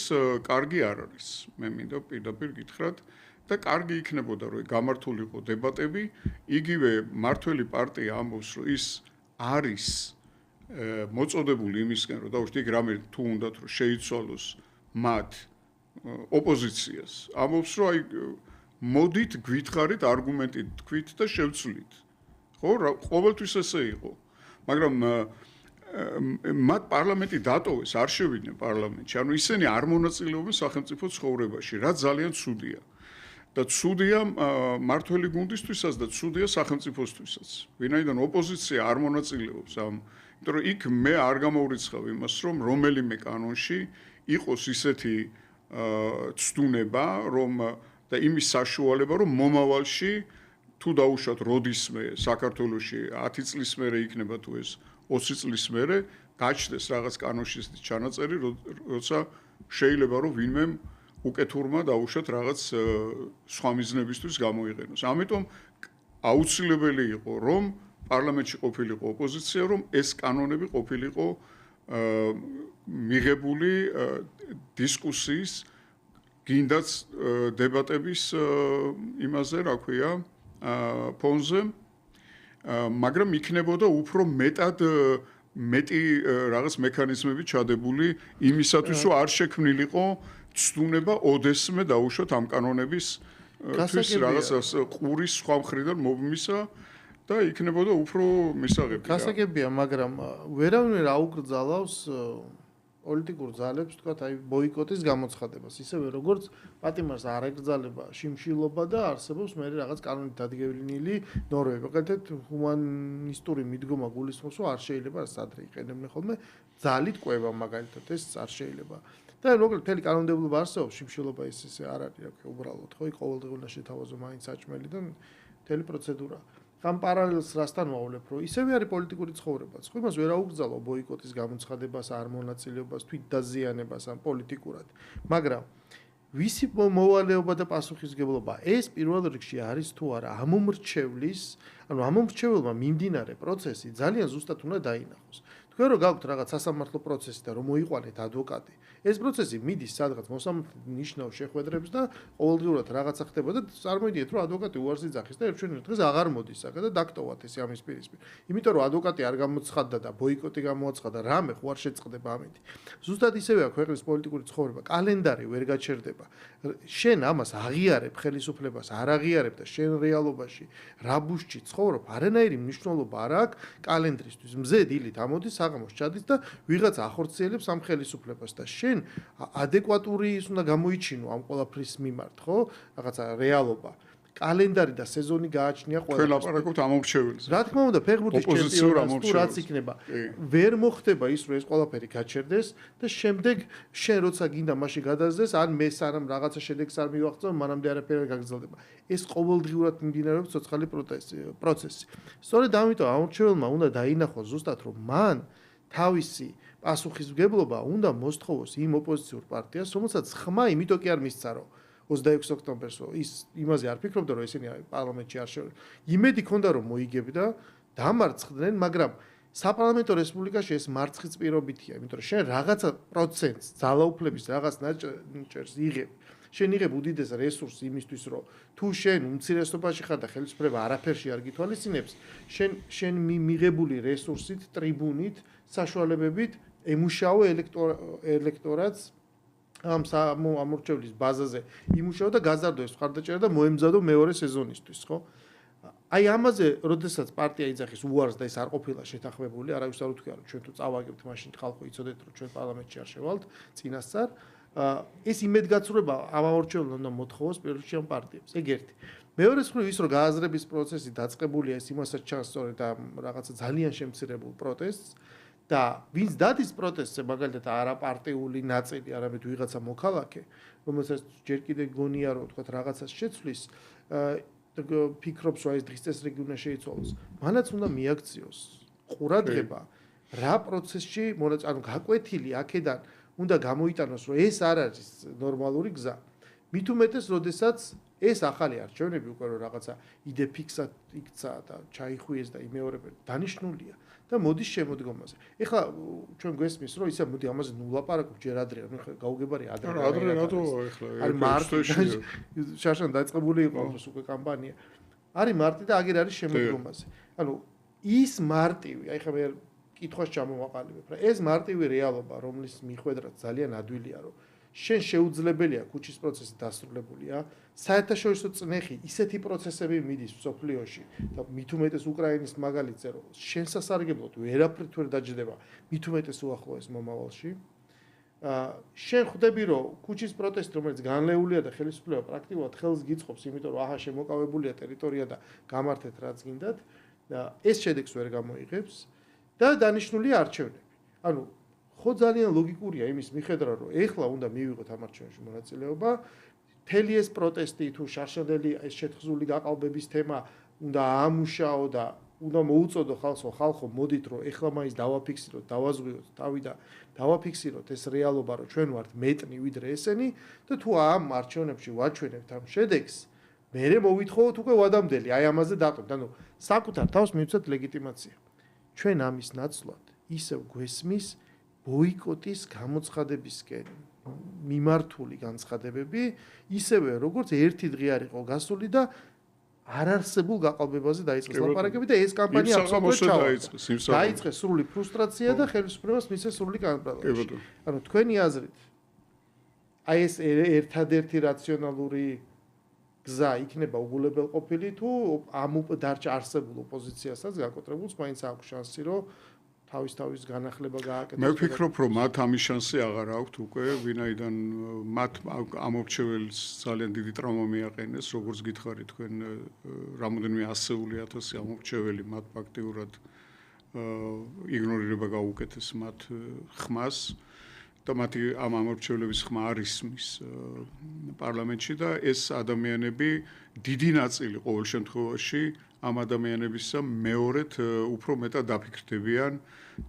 S2: კარგი არ არის მე მინდა პირდაპირ გითხრათ და კარგი იქნებოდა რომ გამართულიყო დებატები იგივე მართველი პარტია ამბობს რომ ის არის მოწოდებული იმისგან რომ დაუშვით იქ რამე თუ უნდათ რომ შეიცვალოს მათ ოპოზიციას ამბობს რომ აი მოდით გვითხრით არგუმენტით თქვით და შევცვლით ხო ყოველთვის ესე იყო მაგრამ მათ პარლამენტი დატოვეს არ შევიდნენ პარლამენტში ანუ ისინი არ მონაწილეობენ სახელმწიფო ცხოვრებაში რაც ძალიან ცუდია და ცუდია მართველი გუნდისთვისაც და ცუდია სახელმწიფოსთვისაც ვინაიდან ოპოზიცია არ მონაწილეობს ამ იმიტომ რომ იქ მე არ გამოვრიცხავ იმას რომ რომელიმე კანონში იყოს ისეთი ცდუნება რომ და იმის საშუალება რომ მომავალში თუ დაუშვათ როდისმე საქართველოში 10 წლის მერე იქნება თუ ეს 20 წლის მერე გაჩნდეს რაღაც კანონში ჩანაწერი როცა შეიძლება რომ ვინმე უკეთურმა დაუშვათ რაღაც სხვა მიზნებისთვის გამოიყენოს ამიტომ აუცილებელი იყო რომ პარლამენტში ყოფილიყო ოპოზიცია რომ ეს კანონები ყოფილიყო მიღებული დისკუსიის გინდაც დებატების იმაზე რა ქვია ფონზე მაგრამ იქნებოდა უფრო მეტად მეტი რაღაც მექანიზმები ჩადებული იმისათვის, რომ არ შექმნილიყო ცდუნება ოდესმე დაუშვათ ამ კანონების თვის რაღაც ყურის სხვა მხრიდან მომმისა და იქნებოდა უფრო მისაღები.
S1: გასაგებია, მაგრამ ვერავინ არ აუკრძალავს პოლიტიკურ ძალებს, თქვათ, აი ბოიკოტის გამოცხადებას, ისევე როგორც პატიმარს არ ეკრძალება შიმშილობა და არსებობს მე რაღაც კანონით დადგენილი ნორმები. ვაკეთეთ ჰუმანისტური მიდგომა გულისხმობს, რომ არ შეიძლება სადრე იყენებენ ხოლმე ძალით ყვება მაგალითად ეს არ შეიძლება. და მოკლედ მთელი კანონმდებლობა არსებობს, შიმშილობა ისე არ არის, რა ქვია, უბრალოდ ხო, ყოველდღიურად შეთავაზო მაინც საჭმელი და მთელი პროცედურა. ამ პარალელს რასთან ვავლებ, რომ ისევე არის პოლიტიკური ცხოვრებაც. ხო, იმას ვერ აუგზავნა ბოიკოტის გამოცხადებას, არ მონაწილეობას, თვით დაზიანებას ამ პოლიტიკურად. მაგრამ ვისი მოვალეობა და პასუხისმგებლობა ეს პირველ რიგში არის თუ არა ამომრჩევლის, ანუ ამომრჩეველმა მიმდინარე პროცესი ძალიან ზუსტად უნდა დაინახოს. თქვენ რომ გაქვთ რაღაც სასამართლო პროცესი და რომ მოიყვანეთ ადვოკატი, ეს პროცესი მიდის სადღაც მოსამართლედ ნიშნავს შეხვედრებს და ყოველდღიურად რაღაცა ხდება და წარმოიდგინეთ რომ ადვოკატი უარს იძახის და ერთ-ერთ დღეს აღარ მოდის აქ და დაკტოვათ ეს ამის პირისპირ. იმიტომ რომ ადვოკატი არ გამოცხადდა და ბოიკოტი გამოაცხადა, რამე ხო არ შეწყდება ამით. ზუსტად ისევეა ქვეყნის პოლიტიკური ცხოვრება, კალენდარი ვერ გაჩერდება. შენ ამას აღიარებ ხელისუფლებას, არ აღიარებ და შენ რეალობაში რაბუშჩი ცხოვრობ, არანაირი მნიშვნელობა არ აქვს კალენდრისთვის. მზე დილით ამოდის, საღამოს ჩადის და ვიღაცა ახორციელებს ამ ხელისუფლებას და შენ ადეკვატური ის უნდა გამოიჩინო ამ ყველაფრის მიმართ, ხო? რაღაცა რეალობა. კალენდარი და სეზონი გააჩნია ყველას.
S2: თქვენ ლაპარაკობთ ამორჩეველზე.
S1: რა თქმა უნდა, ფეხბურთის ჩემპიონატს თუ რაც იქნება, ვერ მოხდება ის, რომ ეს ყველაფერი გაჩერდეს და შემდეგ შენ როცა გინდა მასში გადაზდეს, ან მე სანამ რაღაცა შედეგს არ მივაღწევ, მანამდე არაფერი არ გაგრძელდება. ეს ყოველდღიურად მიმდინარეობს ცოცხალი პროცესი. სწორედ ამიტომ ამორჩეველმა უნდა დაინახოს ზუსტად, რომ მან თავისი პასუხისმგებლობა უნდა მოსთხოვოს იმ ოპოზიციურ პარტიას, რომელსაც ხმა იმიტომ კი არ მისცა, რომ 26 ოქტომბერს ის იმაზე არ ფიქრობდა, რომ ესენი პარლამენტში არ შევიდნენ. იმედი ჰქონდა, რომ მოიგებდა, დამარცხდნენ, მაგრამ საპარლამენტო რესპუბლიკაში ეს მარცხის პირობითია, იმიტომ რომ შენ რაღაცა პროცენტს ძალაუფლების რაღაც ნაჭერს იღებ. შენ იღებ უდიდეს რესურსს იმისთვის, რომ თუ შენ უმცირესობაში ხარ და ხელისუფლება არაფერში არ გითვალისწინებს, შენ მიღებული რესურსით, ტრიბუნით, საშუალებებით ემუშაო ელექტორატს ამ ამორჩევლის ბაზაზე იმუშაო და გაზარდო ეს მხარდაჭერა და მოემზადო მეორე სეზონისთვის, ხო? აი ამაზე, როდესაც პარტია იძახის უარს და ეს არ ყოფილა შეთანხმებული, არავის არ უთქვია, რომ ჩვენ თუ წავაგებთ, მაშინ ხალხო იცოდეთ, რომ ჩვენ პარლამენტში არ შევალთ წინასწარ. ეს იმედგაცრუება ამ ამორჩეველს უნდა მოთხოვოს პირველ რიგში ამ პარტიებს. ეგ ერთი. მეორე მხრივ ის რომ გააზრების პროცესი დაწყებულია, ეს იმასაც ჩანს სწორედ ამ რაღაცა ძალიან შემცირებულ პროტესტს და ვინც დადის პროტესტზე, მაგალითად არაპარტიული ნაწილი, არამედ ვიღაცა მოქალაქე, რომელსაც ჯერ კიდევ გონია რომ თქვა რაღაცას შეცვლის, ფიქრობს რომ ეს დღის წესრიგი უნდა შეიცვალოს. მანაც უნდა მიაქციოს ყურადღება რა პროცესში, ანუ გაკვეთილი აქედან უნდა გამოიტანოს, რომ ეს არ არის ნორმალური გზა. მით უმეტეს, როდესაც ეს ახალი არჩევნები უკვე რომ რაღაცა იდე ფიქსად იქცა და ჩაიხვიეს და იმეორებენ, დანიშნულია და მოდის შემოდგომაზე. ეხლა ჩვენ გვესმის, რომ ისე მოდი ამაზე ნუ ლაპარაკობ ჯერ ადრე, ანუ ეხლა გაუგებარი ადრე.
S2: ადრე რატო ეხლა?
S1: არის მარტი. შარშან დაიწყებული იყო ეს უკვე კამპანია. არის მარტი და აგერ არის შემოდგომაზე. ანუ ის მარტივი, აი ხა მე კითხვას ჩამოვაყალიბებ რა. ეს მარტივი რეალობა, რომლის მიხვედრაც ძალიან ადვილია, რომ შენ შეუძლებელია ქუჩის პროცესი დასრულებულია, საერთაშორისო წნეხი ისეთი პროცესები მიდის მსოფლიოში და მით უმეტეს უკრაინის მაგალითზე, რომ შენ სასარგებლოდ ვერაფრით ვერ დაჯდება, მით უმეტეს უახლოეს მომავალში. შენ ხვდები, რომ ქუჩის პროტესტი, რომელიც განლეულია და ხელისუფლება პრაქტიკულად ხელს გიწყობს, იმიტომ რომ აჰა შემოკავებულია ტერიტორია და გამართეთ რაც გინდათ, ეს შედეგს ვერ გამოიღებს და დანიშნულია არჩევნები. ანუ ხო ძალიან ლოგიკურია იმის მიხედვით, რომ ეხლა უნდა მივიღოთ ამ არჩევნებში მონაწილეობა, მთელი ეს პროტესტი თუ შარშანდელი ეს შეთხზული გაყალბების თემა უნდა აამუშაო და უნდა მოუწოდო ხალხო მოდით რომ ეხლა მაინც დავაფიქსიროთ, დავაზღვიოთ თავი და დავაფიქსიროთ ეს რეალობა, რომ ჩვენ ვართ მეტნი ვიდრე ესენი და თუ ამ არჩევნებში ვაჩვენებთ ამ შედეგს, მერე მოვითხოვოთ უკვე ვადამდელი, აი ამაზე დაყრდნით, ანუ საკუთარ თავს მივცეთ ლეგიტიმაცია. ჩვენ ამის ნაცვლად ისევ გვესმის ბოიკოტის გამოცხადებისკენ მიმართული განცხადებები, ისევე როგორც ერთი დღე არ იყო გასული და არარსებულ გაყალბებაზე დაიწყეს ლაპარაკები და ეს კამპანია
S2: აბსოლუტურად
S1: ჩავარდა. დაიწყეს სრული ფრუსტრაცია და ხელისუფლებას მისცეს სრული კანონპროექტი. ანუ თქვენი აზრით აი ეს ერთადერთი რაციონალური გზა იქნება უგულებელყოფილი თუ ამ დარჩა არსებულ ოპოზიციასაც გაკოტრებულს მაინც აქვს შანსი რომ თავის განახლება გააკეთოს.
S2: მე ვფიქრობ, რომ მათ ამის შანსი აღარ აქვთ უკვე, ვინაიდან მათ ამორჩეველს ძალიან დიდი ტრავმა მიაყენეს, როგორც გითხარით თქვენ, რამოდენიმე ასეული ათასი ამორჩეველი მათ ფაქტიურად იგნორირება გაუკეთეს მათ ხმას და მათი ამ ამორჩევლების ხმა არ ისმის პარლამენტში და ეს ადამიანები დიდი ნაწილი ყოველ შემთხვევაში ამ ადამიანებისა მეორედ უფრო მეტად დაფიქრდებიან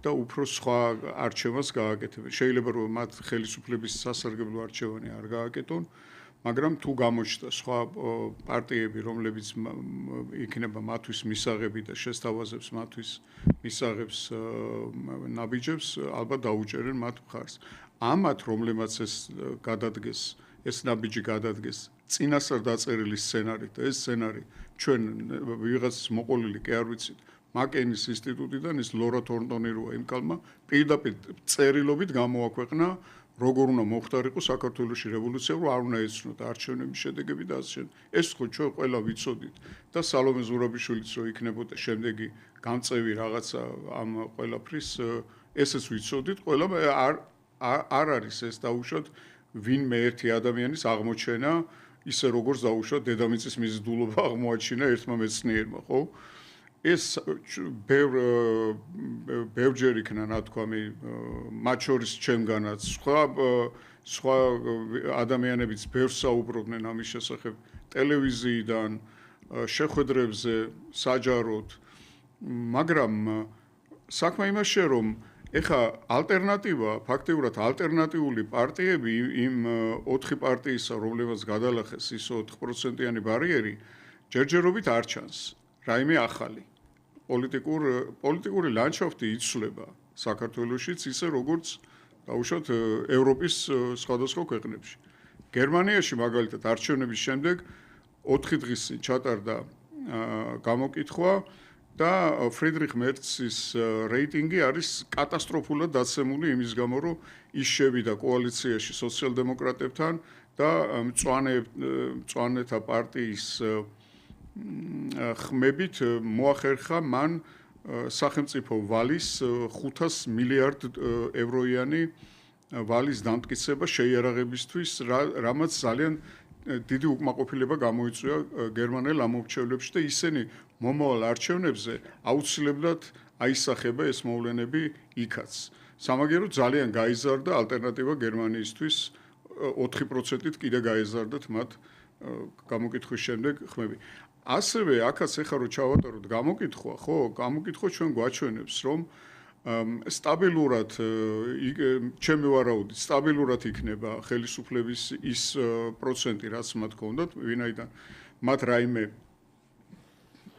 S2: და უფრო სხვა არჩევანს გააკეთებენ. შეიძლება რომ მათ ხელისუფლების სასარგებლო არჩევანი არ გააკეთონ, მაგრამ თუ გამოჩნდა სხვა პარტიები, რომლებიც იქნება მათთვის მისაღები და შესთავაზებს მათთვის მისაღებს ნაბიჯებს, ალბათ დაუჭერენ მათ მხარს. ამათ რომლებმაც ეს გადადგეს, ეს ნაბიჯი გადადგეს წინასწარ დაწერილი სცენარით და ეს სცენარი ჩვენ ვიღაცის მოყოლილი კი არ ვიცით მაკენის ინსტიტუტიდან ის ლორა თორნტონი როა იმ კალმა პირდაპირ წერილობით გამოაქვეყნა როგორ უნდა მოხდარიყო საქართველოში რევოლუცია რომ არ უნდა ეცნოთ არჩევნების შედეგები და ასე ეს ხო ჩვენ ყველა ვიცოდით და სალომე ზურაბიშვილიც რო იქნებოდა შემდეგი გამწევი რაღაცა ამ ყველაფრის ესეც ვიცოდით ყველა არ არის ეს დაუშვათ ვინმე ერთი ადამიანის აღმოჩენა ისე როგორც დაუშვათ დედამიწის მიზიდულობა აღმოაჩინა ერთმა მეცნიერმა, ხო? ეს ბევრჯერ იქნა ნათქვამი, მათ შორის ჩემგანაც, სხვა ადამიანებიც ბევრს საუბრობდნენ ამის შესახებ ტელევიზიიდან, შეხვედრებზე, საჯაროდ, მაგრამ საქმე იმაშია, რომ ეხა ალტერნატივა, ფაქტიურად ალტერნატიული პარტიები იმ 4 პარტიისა, რომლებსაც გადალახეს ის 4%-იანი ბარიერი, ჯერჯერობით არ ჩანს. რაიმე ახალი. პოლიტიკური ლანდშაფტი იცვლება საქართველოშიც ისე როგორც დაუშვათ ევროპის სხვადასხვა ქვეყნებში. გერმანიაში მაგალითად არჩევნების შემდეგ 4 დღის ჩატარდა გამოკითხვა და ფრიდრიხ მერცის რეიტინგი არის კატასტროფულად დაცემული იმის გამო, რომ ის შევიდა კოალიციაში სოციალ-დემოკრატებთან და მწვანეთა პარტიის ხმებით მოახერხა მან სახელმწიფო ვალის 500 მილიარდ ევროიანი ვალის დამტკიცება შეიარაღებისთვის, რამაც ძალიან დიდი უკმაყოფილება გამოიწვია გერმანელ ამორჩევლებში და ისინი მომავალ არჩევნებზე აუცილებლად აისახება ეს მოვლენები იქაც. სამაგერო ძალიან გაიზარდა ალტერნატივა გერმანიისთვის 4%-ით კიდე გაიზარდათ მათ გამოკითხვის შემდეგ ხმები. ასევე აქაც ეხლა რო ჩავატაროთ გამოკითხვა, ხო, გამოკითხვა ჩვენ გვაჩვენებს, რომ სტაბილურად ჩემი ვარაუდით სტაბილურად იქნება ხელისუფლების ის პროცენტი, რაც მათ ჰქონდათ, ვინაიდან მათ რაიმე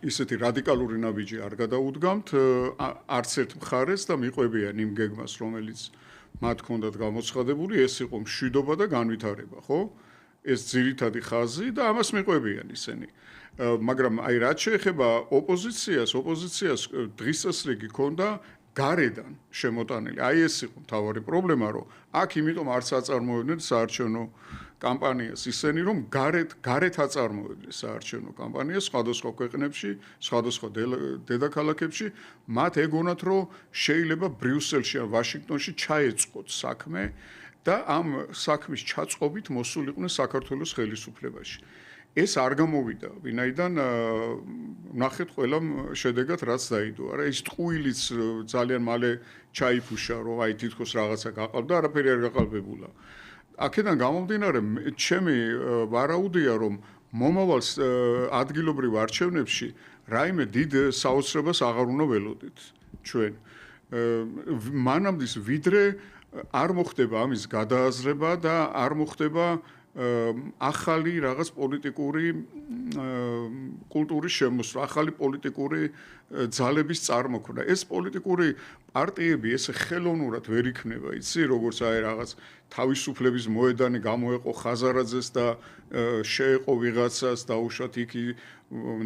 S2: ისეთი რადიკალური ნაბიჯი არ გადაუდგამთ არც ერთ მხარეს და მიყვებიან იმ გეგმას, რომელიც მათ ჰქონდათ გამოცხადებული, ეს იყო მშვიდობა და განვითარება, ხო? ეს ძირითადი ხაზი და ამას მიყვებიან ისინი. მაგრამ აი რაც შეეხება ოპოზიციას დღის წესრიგი ჰქონდა გარედან შემოტანილი. აი ეს იყო მთავარი პრობლემა, რომ აქ იმიტომ არც აწარმოებდნენ საარჩევნო კამპანიას ისინი, რომ გარეთ აწარმოებდნენ საარჩევნო კამპანიას სხვადასხვა ქვეყნებში, სხვადასხვა დედაქალაქებში, მათ ეგონათ, რომ შეიძლება ბრიუსელში ან ვაშინგტონში ჩაეწყოთ საქმე და ამ საქმის ჩაწყობით მოსულიყვნენ საქართველოს ხელისუფლებაში. ეს არ გამოვიდა, ვინაიდან ნახეთ ყველამ შედეგად რაც დაიდო. არა ის ტყუილიც ძალიან მალე ჩაიფუშა, რომ აი თითქოს რაღაცა გაყალბდა, არაფერი არ გაყალბებულა. აქედან გამომდინარე, ჩემი ვარაუდია, რომ მომავალ ადგილობრივ არჩევნებში რაიმე დიდ საოცრებას აღარ უნდა ველოდეთ ჩვენ. მანამდე ვიდრე არ მოხდება ამის გადააზრება და არ მოხდება ახალი რაღაც პოლიტიკური კულტურის შემოსვლა, ახალი პოლიტიკური ძალების წარმოქმნა. ეს პოლიტიკური პარტიები ესე ხელოვნურად ვერ იქნება, იცი, როგორც აი რაღაც თავისუფლების მოედანი გამოეყო ხაზარაძეს და შეეყო ვიღაცას დაუშვათ იქ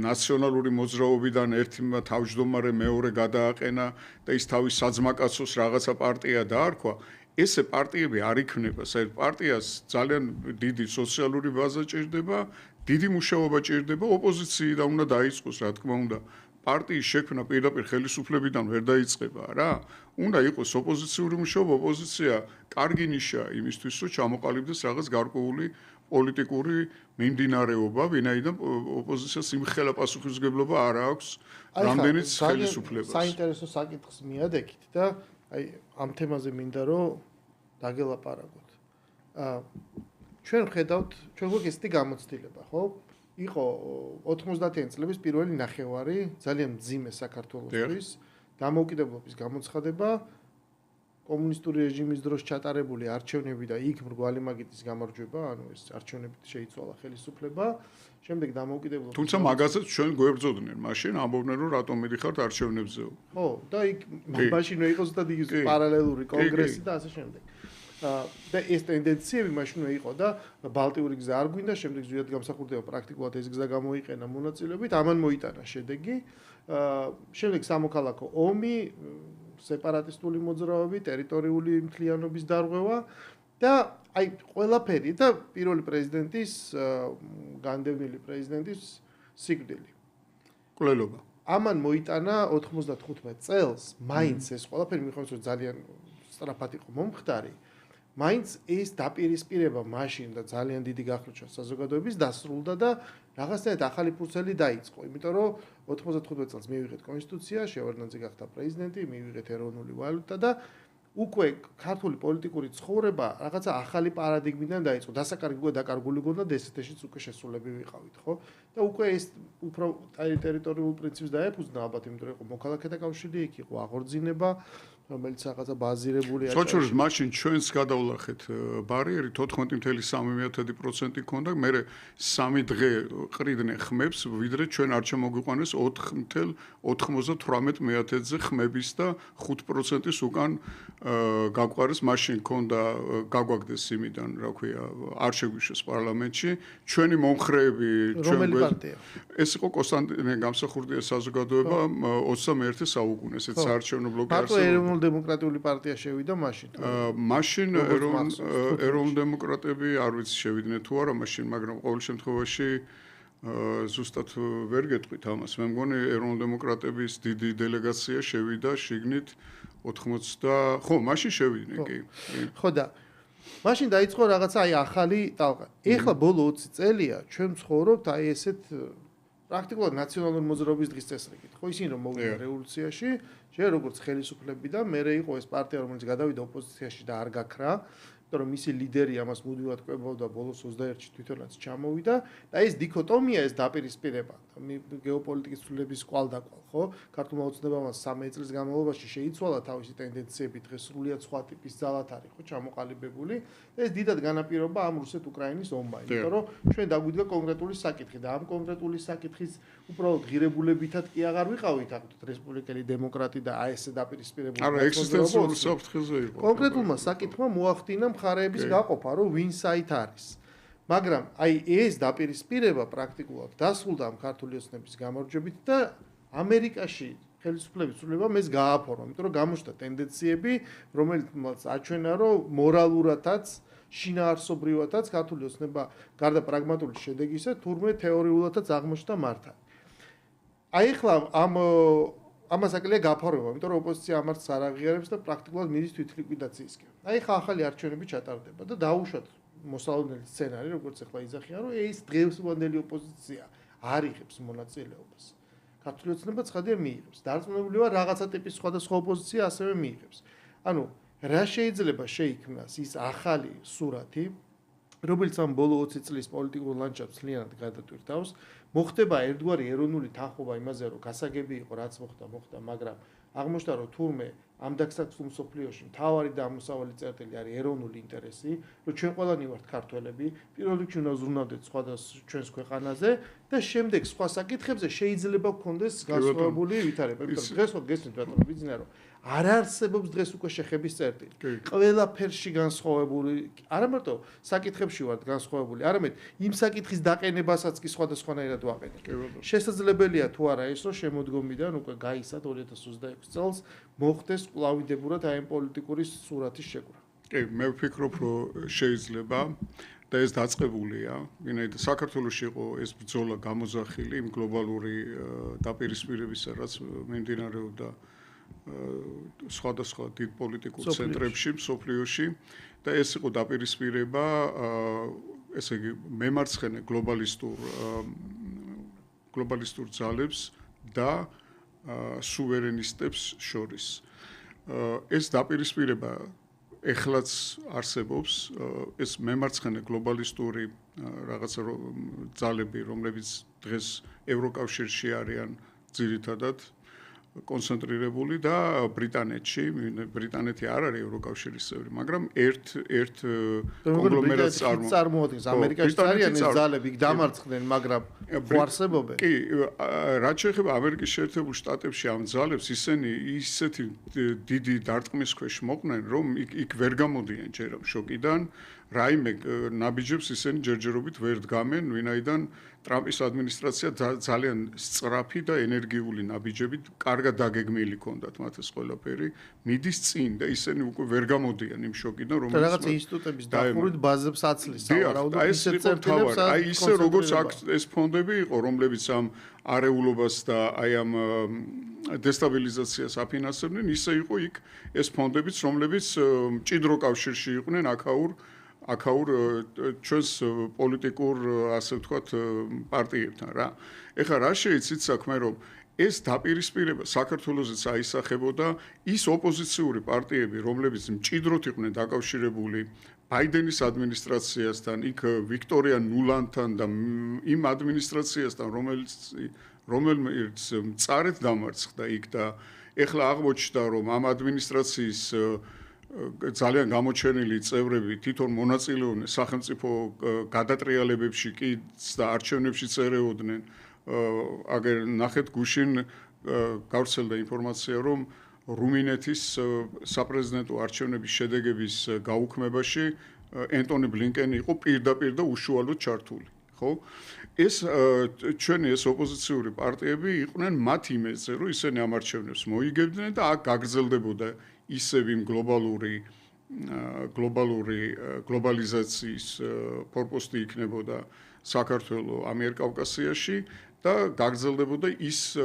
S2: ნაციონალური მოძრაობიდან ერთი თავმჯდომარე მეორე გადააყენა და ის თავის საძმაკაცოს რაღაცა პარტია დაარქვა. ესე პარტიები არ იქნება, საერთოდ პარტიას ძალიან დიდი სოციალური ბაზა ჭირდება, დიდი მუშაობა ჭირდება, ოპოზიციიდან უნდა დაიწყოს, რა თქმა უნდა. პარტიის შექმნა პირდაპირ ხელისუფლებიდან ვერ დაიწყება რა. უნდა იყოს ოპოზიციური მუშაობა, ოპოზიცია კარგი ნიშაა იმისთვის, რომ ჩამოყალიბდეს რაღაც გარკვეული პოლიტიკური მიმდინარეობა, ვინაიდან ოპოზიციას იმხელა პასუხისმგებლობა არ აქვს რამდენიც ხელისუფლებას.
S1: საინტერესო საკითხს მიადექით და აი ამ თემაზე მინდა რომ დაგელაპარაკოთ. ჩვენ ხედავთ, ჩვენ გვექცეთ გამოცდილება, ხო? იყო 90-იანი წლების პირველი ნახევარი, ძალიან მძიმე საქართველოსთვის, დამოუკიდებლობის გამოცხადება, კომუნისტური რეჟიმის დროს ჩატარებული არჩევნები და იქ მრგვალი მაგიტის გამარჯვება, ანუ ეს არჩევნებით შეიცვალა ხელისუფლება, შემდეგ დამოუკიდებლობის.
S2: თუმცა მაგასაც ჩვენ გვებრძოდნენ, მაშინ ამბობდნენ რომ რატომ მიდიხართ არჩევნებზეო.
S1: ხო, და იქ მაშინ იყო ზუსტად ის პარალელური კონგრესი და ასე შემდეგ. და ეს ტენდენციები მაშინ იყო და ბალტიური გზა არ გვინდა, შემდეგ ზუსტად გამსახურდება პრაქტიკულად ეს გზა გამოიყენა მონაწილეობით, ამან მოიტანა შედეგი. შემდეგ სამოქალაქო ომი, სეპარატისტული მოძრაობები, ტერიტორიული მთლიანობის დარღვევა და აი ყველაფერი და პირველი პრეზიდენტის განდევნილი პრეზიდენტის სიკვდილი.
S2: კვლელობა.
S1: ამან მოიტანა 95 წელს, მაინც ეს ყველაფერი მიხედავთ რომ ძალიან სწრაფად იყო მომხდარი. მაინც ეს დაპირისპირება მაშინ და ძალიან დიდი გახლოჩა საზოგადოების დასრულდა და რაღაცნაირად ახალი ფურცელი დაიწყო, იმიტომ რომ 95 წელს მივიღეთ კონსტიტუცია, შევარდნაძე გახდა პრეზიდენტი, მივიღეთ ეროვნული ვალუტა და უკვე ქართული პოლიტიკური ცხოვრება რაღაცა ახალი პარადიგმიდან დაიწყო. დასაკარგი უკვე დაკარგული გონდა და ესეთეშიც უკვე შესულები ვიყავით, ხო? და უკვე ეს უფრო ტერიტორიულ პრინციპს დაეფუძნა ალბათ, იმიტომ რომ იყო მოქალაქეთა კავშირი, იქ იყო აღორძინება, რომელიც რაღაცა ბაზირებული
S2: აჭარაში. სოჭურის მაშინ ჩვენს გადავლახეთ ბარიერი 14.3% ქონდა, მერე 3 დღე ყრიდნენ ხმებს, ვიდრე ჩვენ არ ჩამოგვიყვანეს 4.98%-ზე ხმების და 5%-ის უკან გაგვყარეს, მაშინ ქონდა გაგვაგდეს იმიდან, რა ქვია, არ შეგვიშვეს პარლამენტში. ჩვენი მომხრეები
S1: რომელი პარტია?
S2: ეს იყო კონსტანტინე გამსახურდია საზოგადოება 21 საუკუნე, ესეც საარჩევნო ბლოკი
S1: არსებობდა. დემოკრატიული პარტია შევიდა მაშინ.
S2: მაშინ ეროვნულ დემოკრატები არ ვიცი შევიდნენ თუ არა მაშინ, მაგრამ ყოველ შემთხვევაში ზუსტად ვერ გეტყვით ამას. მე მგონი ეროვნულ დემოკრატების დიდი დელეგაცია შევიდა შიგნით 80 ხო, მაშინ შევიდნენ კი.
S1: ხო და მაშინ დაიწყო რაღაცა აი ახალი ტალღა. ეხლა ბოლო 20 წელია ჩვენ ვცხოვრობთ აი ესეთ პრაქტიკულად ნაციონალური მოძრაობის დღის წესრიგით. ხო, ისინი რომ მოვიდა რევოლუციაში, ჯერ როგორც ხელისუფლები და მერე იყო ეს პარტია, რომელიც გადავიდა ოპოზიციაში და არ გაქრა, იმიტომ რომ მისი ლიდერი ამას მუდმივად კვებავდა ბოლოს 21-ში თვითონაც ჩამოვიდა და ეს დიქოტომია, ეს დაპირისპირება, გეოპოლიტიკის ცვლილების კვალდაკვალ, ხო? ქართულმა ოცნებამ 13 წლის განმავლობაში შეიცვალა თავისი ტენდენციები, დღეს სრულიად სხვა ტიპის ძალად არის, ხო, ჩამოყალიბებული. ეს დიდად განაპირობა ამ რუსეთ-უკრაინის ომმა, იმიტომ რომ ჩვენ დაგვიდგა კონკრეტული საკითხი და ამ კონკრეტული საკითხის უბრალოდ ღირებულებითად კი აღარ ვიყავით, აღთქვით, რესპუბლიკელი დემოკრატი და აი ესე დაპირისპირებული.
S2: არა, ექსისტენციურ საფრთხეზე იყო.
S1: კონკრეტულმა საკითხმა მოახდინა მხარეების გაყოფა, რომ ვინ საით არის. მაგრამ აი ეს დაპირისპირება პრაქტიკულად დასრულდა ამ ქართული ოცნების გამარჯვებით და ამერიკაში ხელისუფლების ცვლილებამ ეს გააფორმა, იმიტომ რომ გამოჩნდა ტენდენციები, რომელიც აჩვენა, რომ მორალურადაც შინაარსობრივადაც ქართული ოცნება გარდა პრაგმატული შედეგისა, თურმე თეორიულადაც აღმოჩნდა მართალი. აი ახლა ამას აკლია გაფორმება, იმიტომ რომ ოპოზიცია ამას არ აღიარებს და პრაქტიკულად მიდის თვითლიკვიდაციისკენ. აი ახლა ახალი არჩევნები ჩატარდება და დაუშვათ მოსალოდნელი სცენარი, როგორც ახლა იძახიან, რომ ეს დღევანდელი ოპოზიცია არ იღებს მონაწილეობას. ქართული ოცნება ცხადია მიიღებს. დარწმუნებული ვარ, რაღაცა ტიპის სხვადასხვა ოპოზიცია ასევე მიიღებს. ანუ რა შეიძლება შეიქმნას ის ახალი სურათი, რომელიც ამ ბოლო 20 წლის პოლიტიკურ ლანდშაფტს მთლიანად გადატვირთავს, მოხდება ერთგვარი ეროვნული თანხმობა იმაზე, რომ გასაგები იყო, რაც მოხდა, მაგრამ აღმოჩნდა, რომ თურმე ამ დაქსაქსულ მსოფლიოში მთავარი და ამოსავალი წერტილი არის ეროვნული ინტერესი, რომ ჩვენ ყველანი ვართ ქართველები, პირველ რიგში უნდა ზრუნავდეთ ჩვენს ქვეყანაზე და შემდეგ სხვა საკითხებზე შეიძლება გქონდეს განსხვავებული ვითარება. იმიტომ რომ დღეს ხო გესმით ბატონო ბიძინა, რომ არ არსებობს დღეს უკვე შეხების წერტილი. ყველაფერში განსხვავებული, არა მარტო საკითხებში ვართ განსხვავებული, არამედ იმ საკითხის დაყენებასაც კი სხვადასხვანაირად ვაყენებთ. შესაძლებელია თუ არა ის, რომ შემოდგომიდან უკვე გაისად 2026 წელს მოხდეს კვლავინდებურად აი ამ პოლიტიკური სურათის შეკვრა.
S2: კი, მე ვფიქრობ, რომ შეიძლება და ეს დაწყებულია, ვინაიდან საქართველოში იყო ეს ბრძოლა გამოძახილი იმ გლობალური დაპირისპირებისა, რაც მიმდინარეობდა სხვადასხვა დიდ პოლიტიკურ ცენტრებში, მსოფლიოში და ეს იყო დაპირისპირება, ესე იგი, მემარცხენე გლობალისტურ ძალებს და სუვერენისტებს შორის. ეს დაპირისპირება ეხლაც არსებობს, ეს მემარცხენე გლობალისტური რაღაცა ძალები, რომლებიც დღეს ევროკავშირში არიან ძირითადად კონცენტრირებული და ბრიტანეთი არ არის ევროკავშირის წევრი, მაგრამ ერთ კონგლომერატს
S1: წარმოადგენს. ამერიკაში არიან ეს ძალები, იქ დამარცხდნენ, მაგრამ ხო არსებობენ.
S2: კი, რაც შეეხება ამერიკის შეერთებულ შტატებში ამ ძალებს, ისინი ისეთი დიდი დარტყმის ქვეშ მოყვნენ, რომ იქ ვერ გამოდიან ჯერ შოკიდან, რაიმე ნაბიჯებს ისინი ჯერჯერობით ვერ დგამენ, ვინაიდან ტრამპის ადმინისტრაცია ძალიან სწრაფი და ენერგიული ნაბიჯებით კარგად დაგეგმილი ჰქონდათ მათ ეს ყველაფერი, მიდის წინ და ისინი უკვე ვერ გამოდიან იმ შოკიდან, რომელიც
S1: რაღაც ინსტიტუტების დახურვით ბაზებს აცლის, სავარაუდოდ ისე წერტილებს
S2: აი ისე როგორც აქ ეს ფონდები იყო, რომლებიც ამ არეულობას და აი ამ დესტაბილიზაციას აფინანსებდნენ, ისე იყო იქ ეს ფონდებიც, რომლებიც მჭიდრო კავშირში იყვნენ აქაურ ჩვენს პოლიტიკურ, ასე ვთქვათ, პარტიებთან რა. ეხლა რა შეიცით საქმე, რომ ეს დაპირისპირება საქართველოსაც აისახებოდა ის ოპოზიციური პარტიები, რომლებიც მჭიდროდ იყვნენ დაკავშირებული ბაიდენის ადმინისტრაციასთან, იქ ვიქტორია ნულანთან და იმ ადმინისტრაციასთან, რომელიც მწარედ დამარცხდა იქ და ეხლა აღმოჩნდა, რომ ამ ადმინისტრაციის ძალიან გამოჩენილი წევრები თვითონ მონაწილეობდნენ სახელმწიფო გადატრიალებებში კი და არჩევნებში წერეოდნენ. აგერ ნახეთ გუშინ გავრცელდა ინფორმაცია, რომ რუმინეთის საპრეზიდენტო არჩევნების შედეგების გაუქმებაში ენტონი ბლინკენი იყო პირდაპირ და უშუალოდ ჩართული. ხო? ეს ჩვენი ეს ოპოზიციური პარტიები იყვნენ მათ იმედზე, რომ ისინი ამ არჩევნებს მოიგებდნენ და აქ გაგრძელდებოდა ისევ იმ გლობალიზაციის ფორპოსტი იქნებოდა საქართველოს ამიერკავკასიაში და გაგრძელდებოდა ის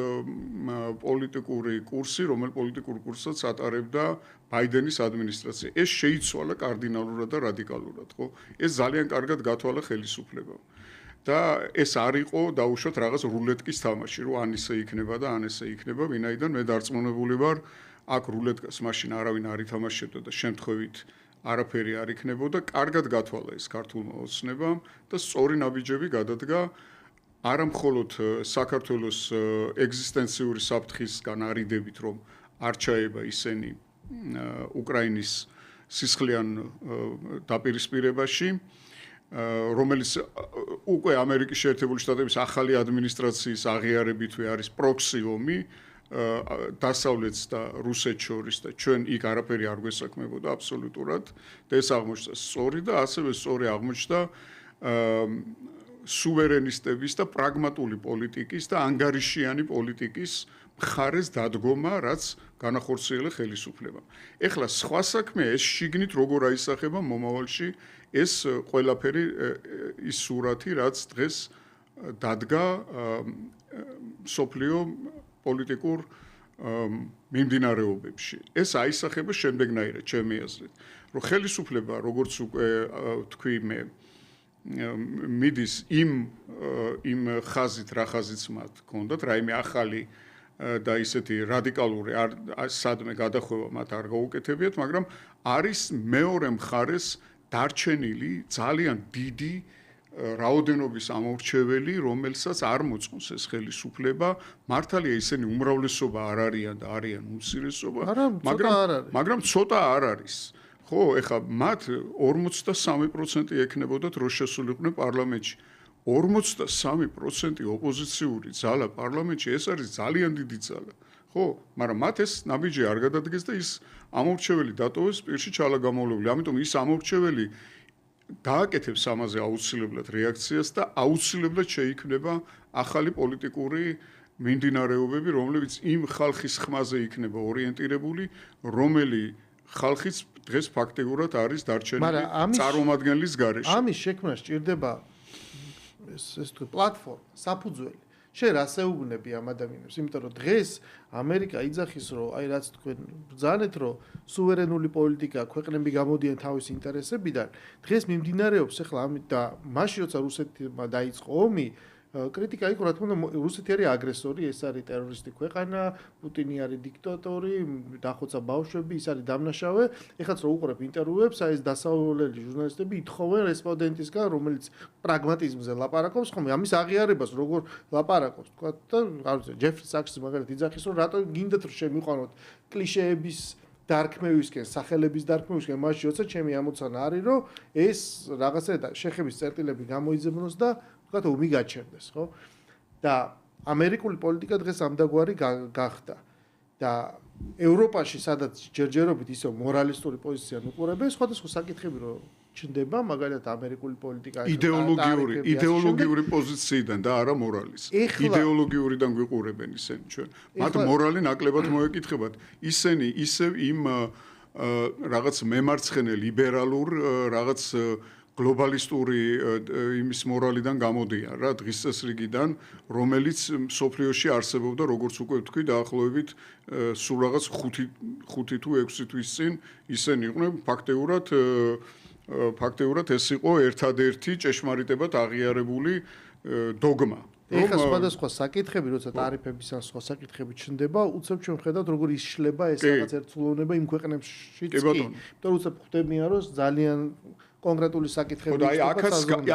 S2: პოლიტიკური კურსი, რომელ პოლიტიკურ კურსსაც ატარებდა ბაიდენის ადმინისტრაცია. ეს შეიცვალა კარდინალურად და რადიკალურად, ხო? ეს ძალიან კარგად გათვალა ხელისუფლებამ. და ეს არ იყო დაუშვათ რაღაც რულეტკის თამაში, რომ ან ისე იქნება და ან ესე იქნება, ვინაიდან მე დარწმუნებული ვარ, აქ რულეტკას მაშინ არავინ არ ითამაშებდა და შემთხვევით არაფერი არ იქნებოდა, კარგად გათვალა ეს ქართულმა ოცნებამ და სწორი ნაბიჯები გადადგა არა მხოლოდ საქართველოს ეგზისტენციური საფრთხისგან არიდებით, რომ არ ჩაება ისინი უკრაინის სისხლიან დაპირისპირებაში, რომელიც უკვე ამერიკის შეერთებული შტატების ახალი ადმინისტრაციის აღიარებითვე არის პროქსი ომი დასავლეთს და რუსეთს შორის და ჩვენ იქ არაფერი არ გვესაქმებოდა აბსოლუტურად და ეს აღმოჩნდა სწორი და ასევე სწორი აღმოჩნდა სუვერენისტების და პრაგმატული პოლიტიკის და ანგარიშიანი პოლიტიკის მხარეს დადგომა, რაც განახორციელა ხელისუფლებამ. ეხლა სხვა საქმე ეს შიგნით როგორ აისახება მომავალში ეს ყველაფერი ის სურათი, რაც დღეს დადგა სოფლიო პოლიტიკურ მიმდინარეობებში. ეს აისახება შემდეგნაირად, ჩემი აზრით, რომ ხელისუფლება, როგორც უკვე თქვი მე, მიდის იმ ხაზით, რა ხაზიც მათ ჰქონდათ, რაიმე ახალი და ისეთი რადიკალური სადმე გადახვევა მათ არ გაუკეთებიათ, მაგრამ არის მეორე მხარეს დარჩენილი ძალიან დიდი რაოდენობის ამორჩეველი, რომელსაც არ მოწონს ეს ხელისუფლება, მართალია ისინი უმრავლესობა არ არიან და არიან უმცირესობა, მაგრამ ცოტა არ არის. ხო, ეხლა მათ 43% ექნებოდათ რო შესულიყვნენ პარლამენტში. 43% ოპოზიციური ძალა პარლამენტში, ეს არის ძალიან დიდი ძალა. ხო, მაგრამ მათ ეს ნაბიჯი არ გადადგეს და ის ამორჩეველი დატოვეს პირში ჩალაგამოვლებული. ამიტომ ის ამორჩეველი გააკეთებს ამაზე აუცილებლად რეაქციას და აუცილებლად შეიქმნება ახალი პოლიტიკური მიმდინარეობები, რომლებიც იმ ხალხის ხმაზე იქნება ორიენტირებული, რომელი ხალხიც დღეს ფაქტიურად არის დარჩენილი წარმომადგენლის გარეშე.
S1: ამის შექმნა სჭირდება ეს თუ პლატფორმა, საფუძველი. შენ ასე უგნები ამ ადამიანებს, იმიტომ რომ დღეს ამერიკა იძახის, რომ აი რაც თქვენ ბრძანეთ, რომ სუვერენული პოლიტიკა ქვეყნები გამოდიან თავის ინტერესებიდან, დღეს მიმდინარეობს ახლა ამით და მაშინ როცა რუსეთმა დაიწყო ომი, კრიტიკა იყო, რა თქმა უნდა, რუსეთი არის აგრესორი, ეს არის ტერორისტი ქვეყანა, პუტინი არის დიქტატორი, დახოცა ბავშვები, ის არის დამნაშავე. ეხლაც რო უყურებ ინტერვიუებს, აი ეს დასავლელი ჟურნალისტები ითხოვენ რესპონდენტისგან, რომელიც პრაგმატიზმზე ლაპარაკობს, ხომ ამის აღიარებას როგორ ლაპარაკობს, თქვა და არ ვიცი, ჯეფრი საქსი მაგალითად იძახის, რომ რატო გინდათ რომ შემიყვანოთ კლიშეების დარქმევისკენ, სახელების დარქმევისკენ, მაშინ როცა ჩემი ამოცანა არის, რომ ეს რაღაცა შეხების წერტილები გამოიძებნოს და თქვათ ომი გაჩერდეს, ხო? და ამერიკული პოლიტიკა დღეს ამდაგვარი გახდა. და ევროპაში, სადაც ჯერჯერობით ისე მორალისტური პოზიცია უყურებენ, სხვადასხვა საკითხები რო ჩნდება, მაგალითად ამერიკული პოლიტიკა
S2: იდეოლოგიური პოზიციიდან და არა მორალის. იდეოლოგიურიდან გვიყურებენ ისინი ჩვენ. მათ მორალი ნაკლებად მოეკითხებათ. ისინი ისევ იმ რაღაც მემარცხენე ლიბერალურ რაღაც გლობალისტური იმის მორალიდან გამოდიან რა დღის წესრიგიდან, რომელიც სოფლიოში არსებობდა, როგორც უკვე ვთქვი, დაახლოებით სულ რაღაც 5 თუ 6 თვის წინ ისინი იყვნენ ფაქტიურად ეს იყო ერთადერთი ჭეშმარიტებად აღიარებული დოგმა.
S1: ეხლა სხვადასხვა საკითხები, როცა ტარიფების ან სხვა საკითხები ჩნდება, უცებ ჩვენ ხედავთ, როგორ იშლება ეს რაღაც ერთსულოვნება იმ ქვეყნებშიც კი. იმიტომ რომ უცებ ხვდებიან, რომ ძალიან კონკრეტული საკითხები
S2: და აი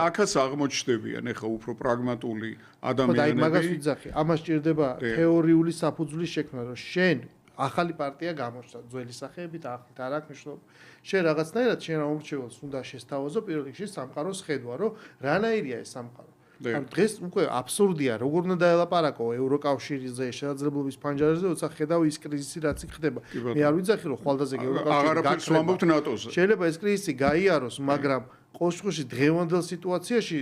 S2: აქაც აღმოჩნდებიან ეხა უფრო პრაგმატული ადამიანები.
S1: და აი მაგას ვიძახი, ამას სჭირდება თეორიული საფუძვლის შექმნა, რომ შენ ახალი პარტია გამოჩნდა ძველი სახეებით, ახალით არ აქვს მნიშვნელობა. შენ რაღაცნაირად შენ ამორჩეველს უნდა შესთავაზო პირველ რიგში სამყაროს ხედვა, რომ რანაირია ეს სამყარო. ანუ დღეს უკვე აბსურდია, როგორ უნდა დაელაპარაკო ევროკავშირზე, შესაძლებლობის ფანჯარაზე, როცა ხედავ ის კრიზისი რაც იქ ხდება. მე არ ვიცახი, რომ ხვალდაზე
S2: ევროკავშირი
S1: შეიძლება ეს კრიზისი გაიაროს, მაგრამ ყოშყოში დღევანდელ სიტუაციაში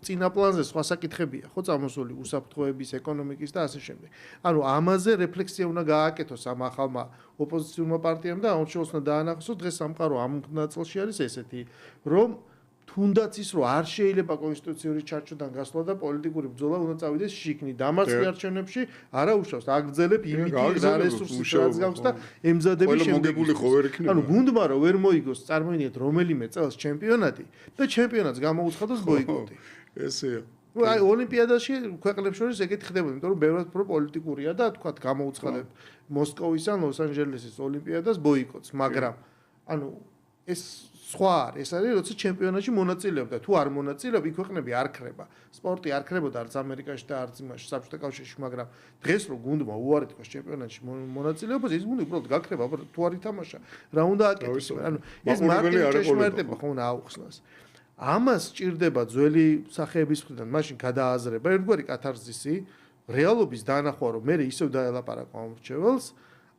S1: წინა პლანზე სხვა საკითხებია, ხო, წამოსული უსაფრთხოების, ეკონომიკის და ასე შემდეგ. ანუ ამაზე რეფლექსია უნდა გააკეთოს ამ ახალმა ოპოზიციურმა პარტიამ და ამორჩეველს უნდა დაანახოს, დღეს სამყარო ამ ნაწილში არის ესეთი, რომ თუნდაც ის რომ არ შეიძლება კონსტიტუციური ჩარჩოდან გასვლა და პოლიტიკური ბრძოლა უნდა წავიდეს შიგნით დამარცხი არჩევნებში არა უშავს აგრძელებ იმით რა რესურსის რაც გაქვს და ემზადები შემდეგული
S2: ხო ვერ იქნება
S1: ანუ გუნდმა რომ ვერ მოიგოს წარმოიდგინეთ რომელიმე წელს ჩემპიონატი და ჩემპიონატს გამოუცხადოს ბოიკოტი
S2: ესეა
S1: აი ოლიმპიადაში ქვეყნებს შორის ეგეთი ხდებოდა იმიტომ რომ ბევრად უფრო პოლიტიკურია და თქვა გამოუცხადებ მოსკოვის ან ლოს-ანჯელესის ოლიმპიადას ბოიკოტს მაგრამ ანუ ეს სხვა არის, ეს არის, როცა ჩემპიონატში მონაწილეობდა. თუ არ მონაწილეობ, იქ ქვეყნები არ ხრება. სპორტი არ ხრებოდა არც ამერიკაში და არც იმაში, საბჭოთა კავშირში, მაგრამ დღეს რო გუნდმა უარი თქვა ჩემპიონატში მონაწილეობას, ის გუნდი უბრალოდ გაქრება, თუ არ ითამაშა, რა უნდა აკეთოს? ანუ ეს მარტივი ჭეშმარიტება ხო უნდა აუხსნას. ამას სჭირდება ძველი სახეების მხრიდან, მაშინ გადააზრება, ერთგვარი კათარზისი, რეალობის დაანახვა, რომ მე ისევ დაელაპარაკო ამ რჩეველს,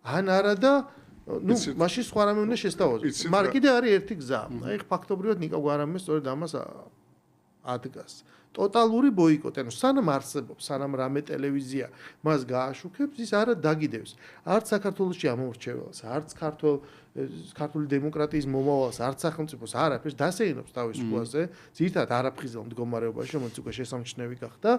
S1: ან არა და ну, მაშინ სხვა რამე უნდა შესთავაზოს. მაგრამ კიდე არის ერთი გზა. აი ფაქტობრივად ნიკა გვარამე სწორედ ამას ადგას. ტოტალური ბოიკოტი, ანუ სანამ არსებობს, სანამ რამე ტელევიზია მას გააშუქებს, ის არა დაგიდევს. არც საქართველოში ამორჩეველს, არც ქართული დემოკრატიის მომავალს, არც სახელმწიფოს არაფერს დასეინობს თავის შუაზე, ძირითადად არაფხიზელ მდგომარეობაში, რომელიც უკვე შესამჩნევი გახდა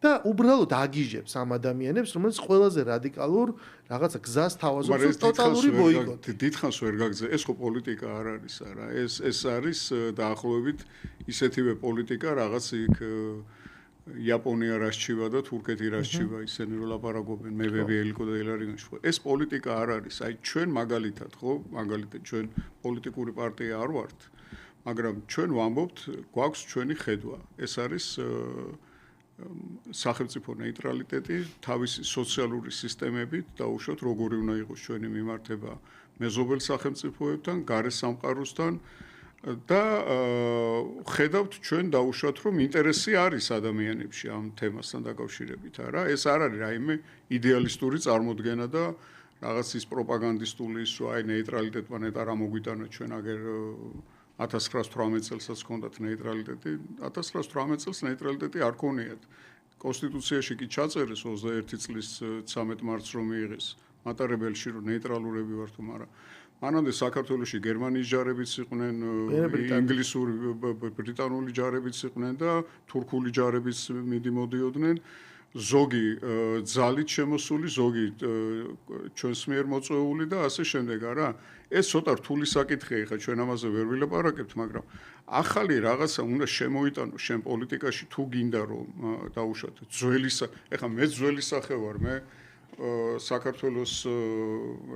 S1: და უბრალოდ აგიჟებს ამ ადამიანებს, რომელიც ყველაზე რადიკალურ რაღაცა გზას თავაზობს ტოტალური ბოიკოტი.
S2: დიდხანს ვერ გაგზა, ეს ხო პოლიტიკა არ არის არა, ეს არის დაახლოებით ისეთივე პოლიტიკა, რაღაც იქ იაპონია რასჩივა და თურქეთი რასჩივა ისინი რომ ლაპარაკობენ მებები ელიკო და ელარიგანში. ეს პოლიტიკა არ არის. აი ჩვენ მაგალითად ხო, მაგალითად ჩვენ პოლიტიკური პარტია არ ვართ, მაგრამ ჩვენ ვამბობთ, გვაქვს ჩვენი ხედვა. ეს არის სახელმწიფო ნეიტრალიტეტი, თავისი სოციალური სისტემებით დაუშვათ, როგორი უნდა იყოს ჩვენი მიმართება მეზობელ სახელმწიფოებთან, გარე სამყაროსთან და ხედავთ ჩვენ დაუშვათ, რომ ინტერესი არის ადამიანებში ამ თემასთან დაკავშირებით, არა? ეს არ არის რაიმე იდეალისტური წარმოდგენა და რაღაც ის პროპაგანდისტული ის აი ნეიტრალიტეტმა ნეტარ ამოგვიტანა ჩვენ აგერ 1918 წელსაც ჰქონდათ ნეიტრალიტეტი 1918 წელს ნეიტრალიტეტი არ ქონიათ კონსტიტუციაში კი ჩაწერეს 21 წლის 13 მარტს რომ მიიღეს მატარებელში რომ ნეიტრალურები ვართ მაგრამ მანამდე საქართველოში გერმანიის ჯარებიც იყვნენ ინგლისური ბრიტანული ჯარებიც იყვნენ და თურქული ჯარებიც მიდიოდიოდნენ ზოგი ძალით შემოსული, ზოგი ჩვენს მიერ მოწვეული და ასე შემდეგ, არა? ეს ცოტა რთული საკითხია, ხა ჩვენ ამაზე ვერ ვილაპარაკებთ, მაგრამ ახალი რაღაცა უნდა შემოიტანო შენ პოლიტიკაში თუ გინდა რომ დაუშვათ ძველი, ეხა მე ძველი სახე ვარ, მე საქართველოს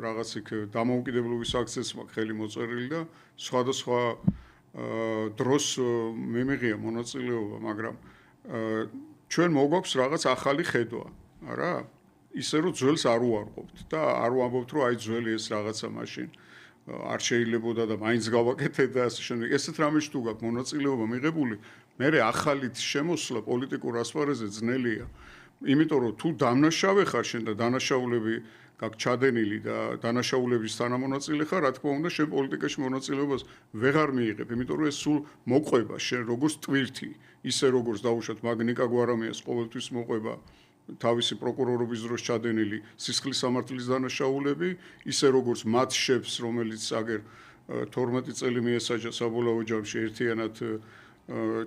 S2: რაღაც იქ დამოუკიდებლობის აქციის მაქვს ხელი მოწერილი და სხვადასხვა დროს მიმიღია მონაწილეობა, მაგრამ ჩვენ მოგვაქვს რაღაც ახალი ხედვა, არა? ისე რომ ძველს არ უარყოფთ და არ ვამბობთ რომ აი ძველი ეს რაღაცა მაშინ არ შეიძლებოდა და მაინც გავაკეთეთ და ასე შემდეგ. ესეთ რამეში თუ გაქვს მონაწილეობა მიღებული, მე ახალით შემოსვლა პოლიტიკურ ასპარეზზე ძნელია. იმიტომ რომ თუ დამნაშავე ხარ შენ და დანაშაულები გაქვს ჩადენილი და დანაშაულების თანამონაწილე ხარ, რა თქმა უნდა, შენ პოლიტიკაში მონაწილეობას ვეღარ მიიღებ, იმიტომ რომ ეს სულ მოყვება შენ როგორც ტვირთი, ისე როგორც დაუშვათ მაგნიკა გვარამიას ყოველთვის მოყვება თავისი პროკურორობის დროს ჩადენილი სისხლის სამართლის დანაშაულები, ისე როგორც მათ შეფს, რომელიც აგერ 12 წელი მიესაჯა საბოლოო ჯამში ერთიანად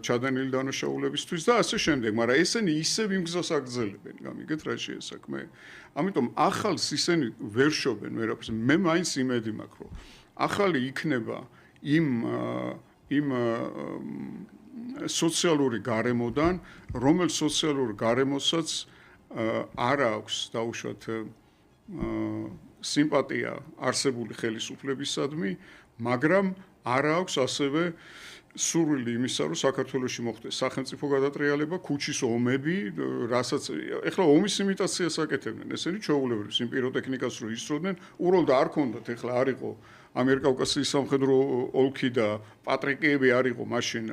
S2: ჩადენილი დანაშაულებისთვის და ასე შემდეგ, მაგრამ ესენი ისევ იმ გზას აგრძელებენ, გამიგეთ რა შეესაქმე. ამიტომ ახალს ისინი ვერ შობენ ვერაფერს. მე მაინც იმედი მაქვს, რომ ახალი იქნება იმ სოციალური გარემოდან, რომელ სოციალურ გარემოსაც არ აქვს დაუშვათ სიმპათია არსებული ხელისუფლებისადმი, მაგრამ არ აქვს ასევე სურვილი იმისა, რომ საქართველოში მოხდეს სახელმწიფო გადატრიალება, ქუჩის ომები, რასაც ეხლა ომის იმიტაციას აკეთებდნენ. ესენი ჩვეულებრივ იმ პიროტექნიკას რო ისროდნენ, უბრალოდ არ ქონდათ, ეხლა არ იყო ამიერკავკასიის სამხედრო ოლქი და პატრიკიები არ იყო მაშინ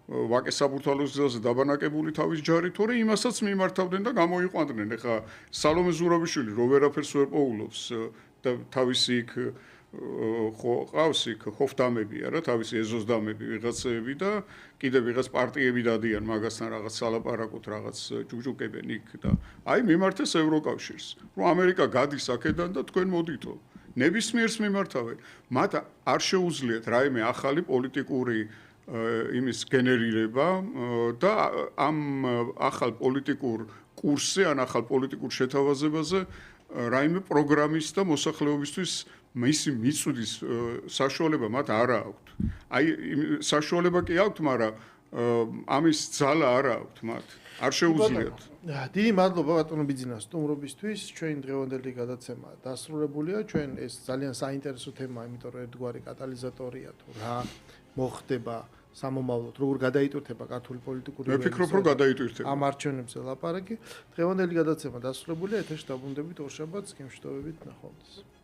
S2: ვაკეს საბურთალოს გზაზე დაბანაკებული თავის ჯარი, თორე იმასაც მიმართავდნენ და გამოიყვანდნენ. ეხლა სალომე ზურაბიშვილი რო ვერაფერს ვერ პოულობს და თავისი იქ ხო ყავს იქ ხოფდამები არა თავისი ეზოსდამები ვიღაცები და კიდე ვიღაც პარტიები დადიან მაგასთან რაღაც სალაპარაკოთ რაღაც ჯუჯუკებენ იქ და აი მიმართეს ევროკავშირს რომ ამერიკა გადის აქედან და თქვენ მოდითო ნებისმიერს მიმართავენ მათ არ შეუძლიათ რაიმე ახალი პოლიტიკური იმის გენერირება და ამ ახალ პოლიტიკურ კურსზე ან ახალ პოლიტიკურ შეთავაზებაზე რაიმე პროგრამის და მოსახლეობისთვის მისი მიწვლის საშუალება მათ არ აქვთ. აი საშუალება კი აქვთ, მაგრამ ამის ძალა არ აქვთ მათ. არ შეუძლიათ.
S1: დიდი მადლობა ბატონო ბიძინა სტუმრობისთვის. ჩვენი დღევანდელი გადაცემა დასრულებულია. ჩვენ ეს ძალიან საინტერესო თემაა, იმიტომ რომ ერთგვარი კატალიზატორია თუ რა მოხდება სამომავლოდ, როგორ გადაიტვირთება ქართული პოლიტიკური
S2: მე ვფიქრობ, რომ გადაიტვირთება.
S1: ამ არჩევნებზე ლაპარაკი. დღევანდელი გადაცემა დასრულებულია. ეთერში დაბრუნდებით ორშაბათს, გემშვიდობებით ნახვამდის.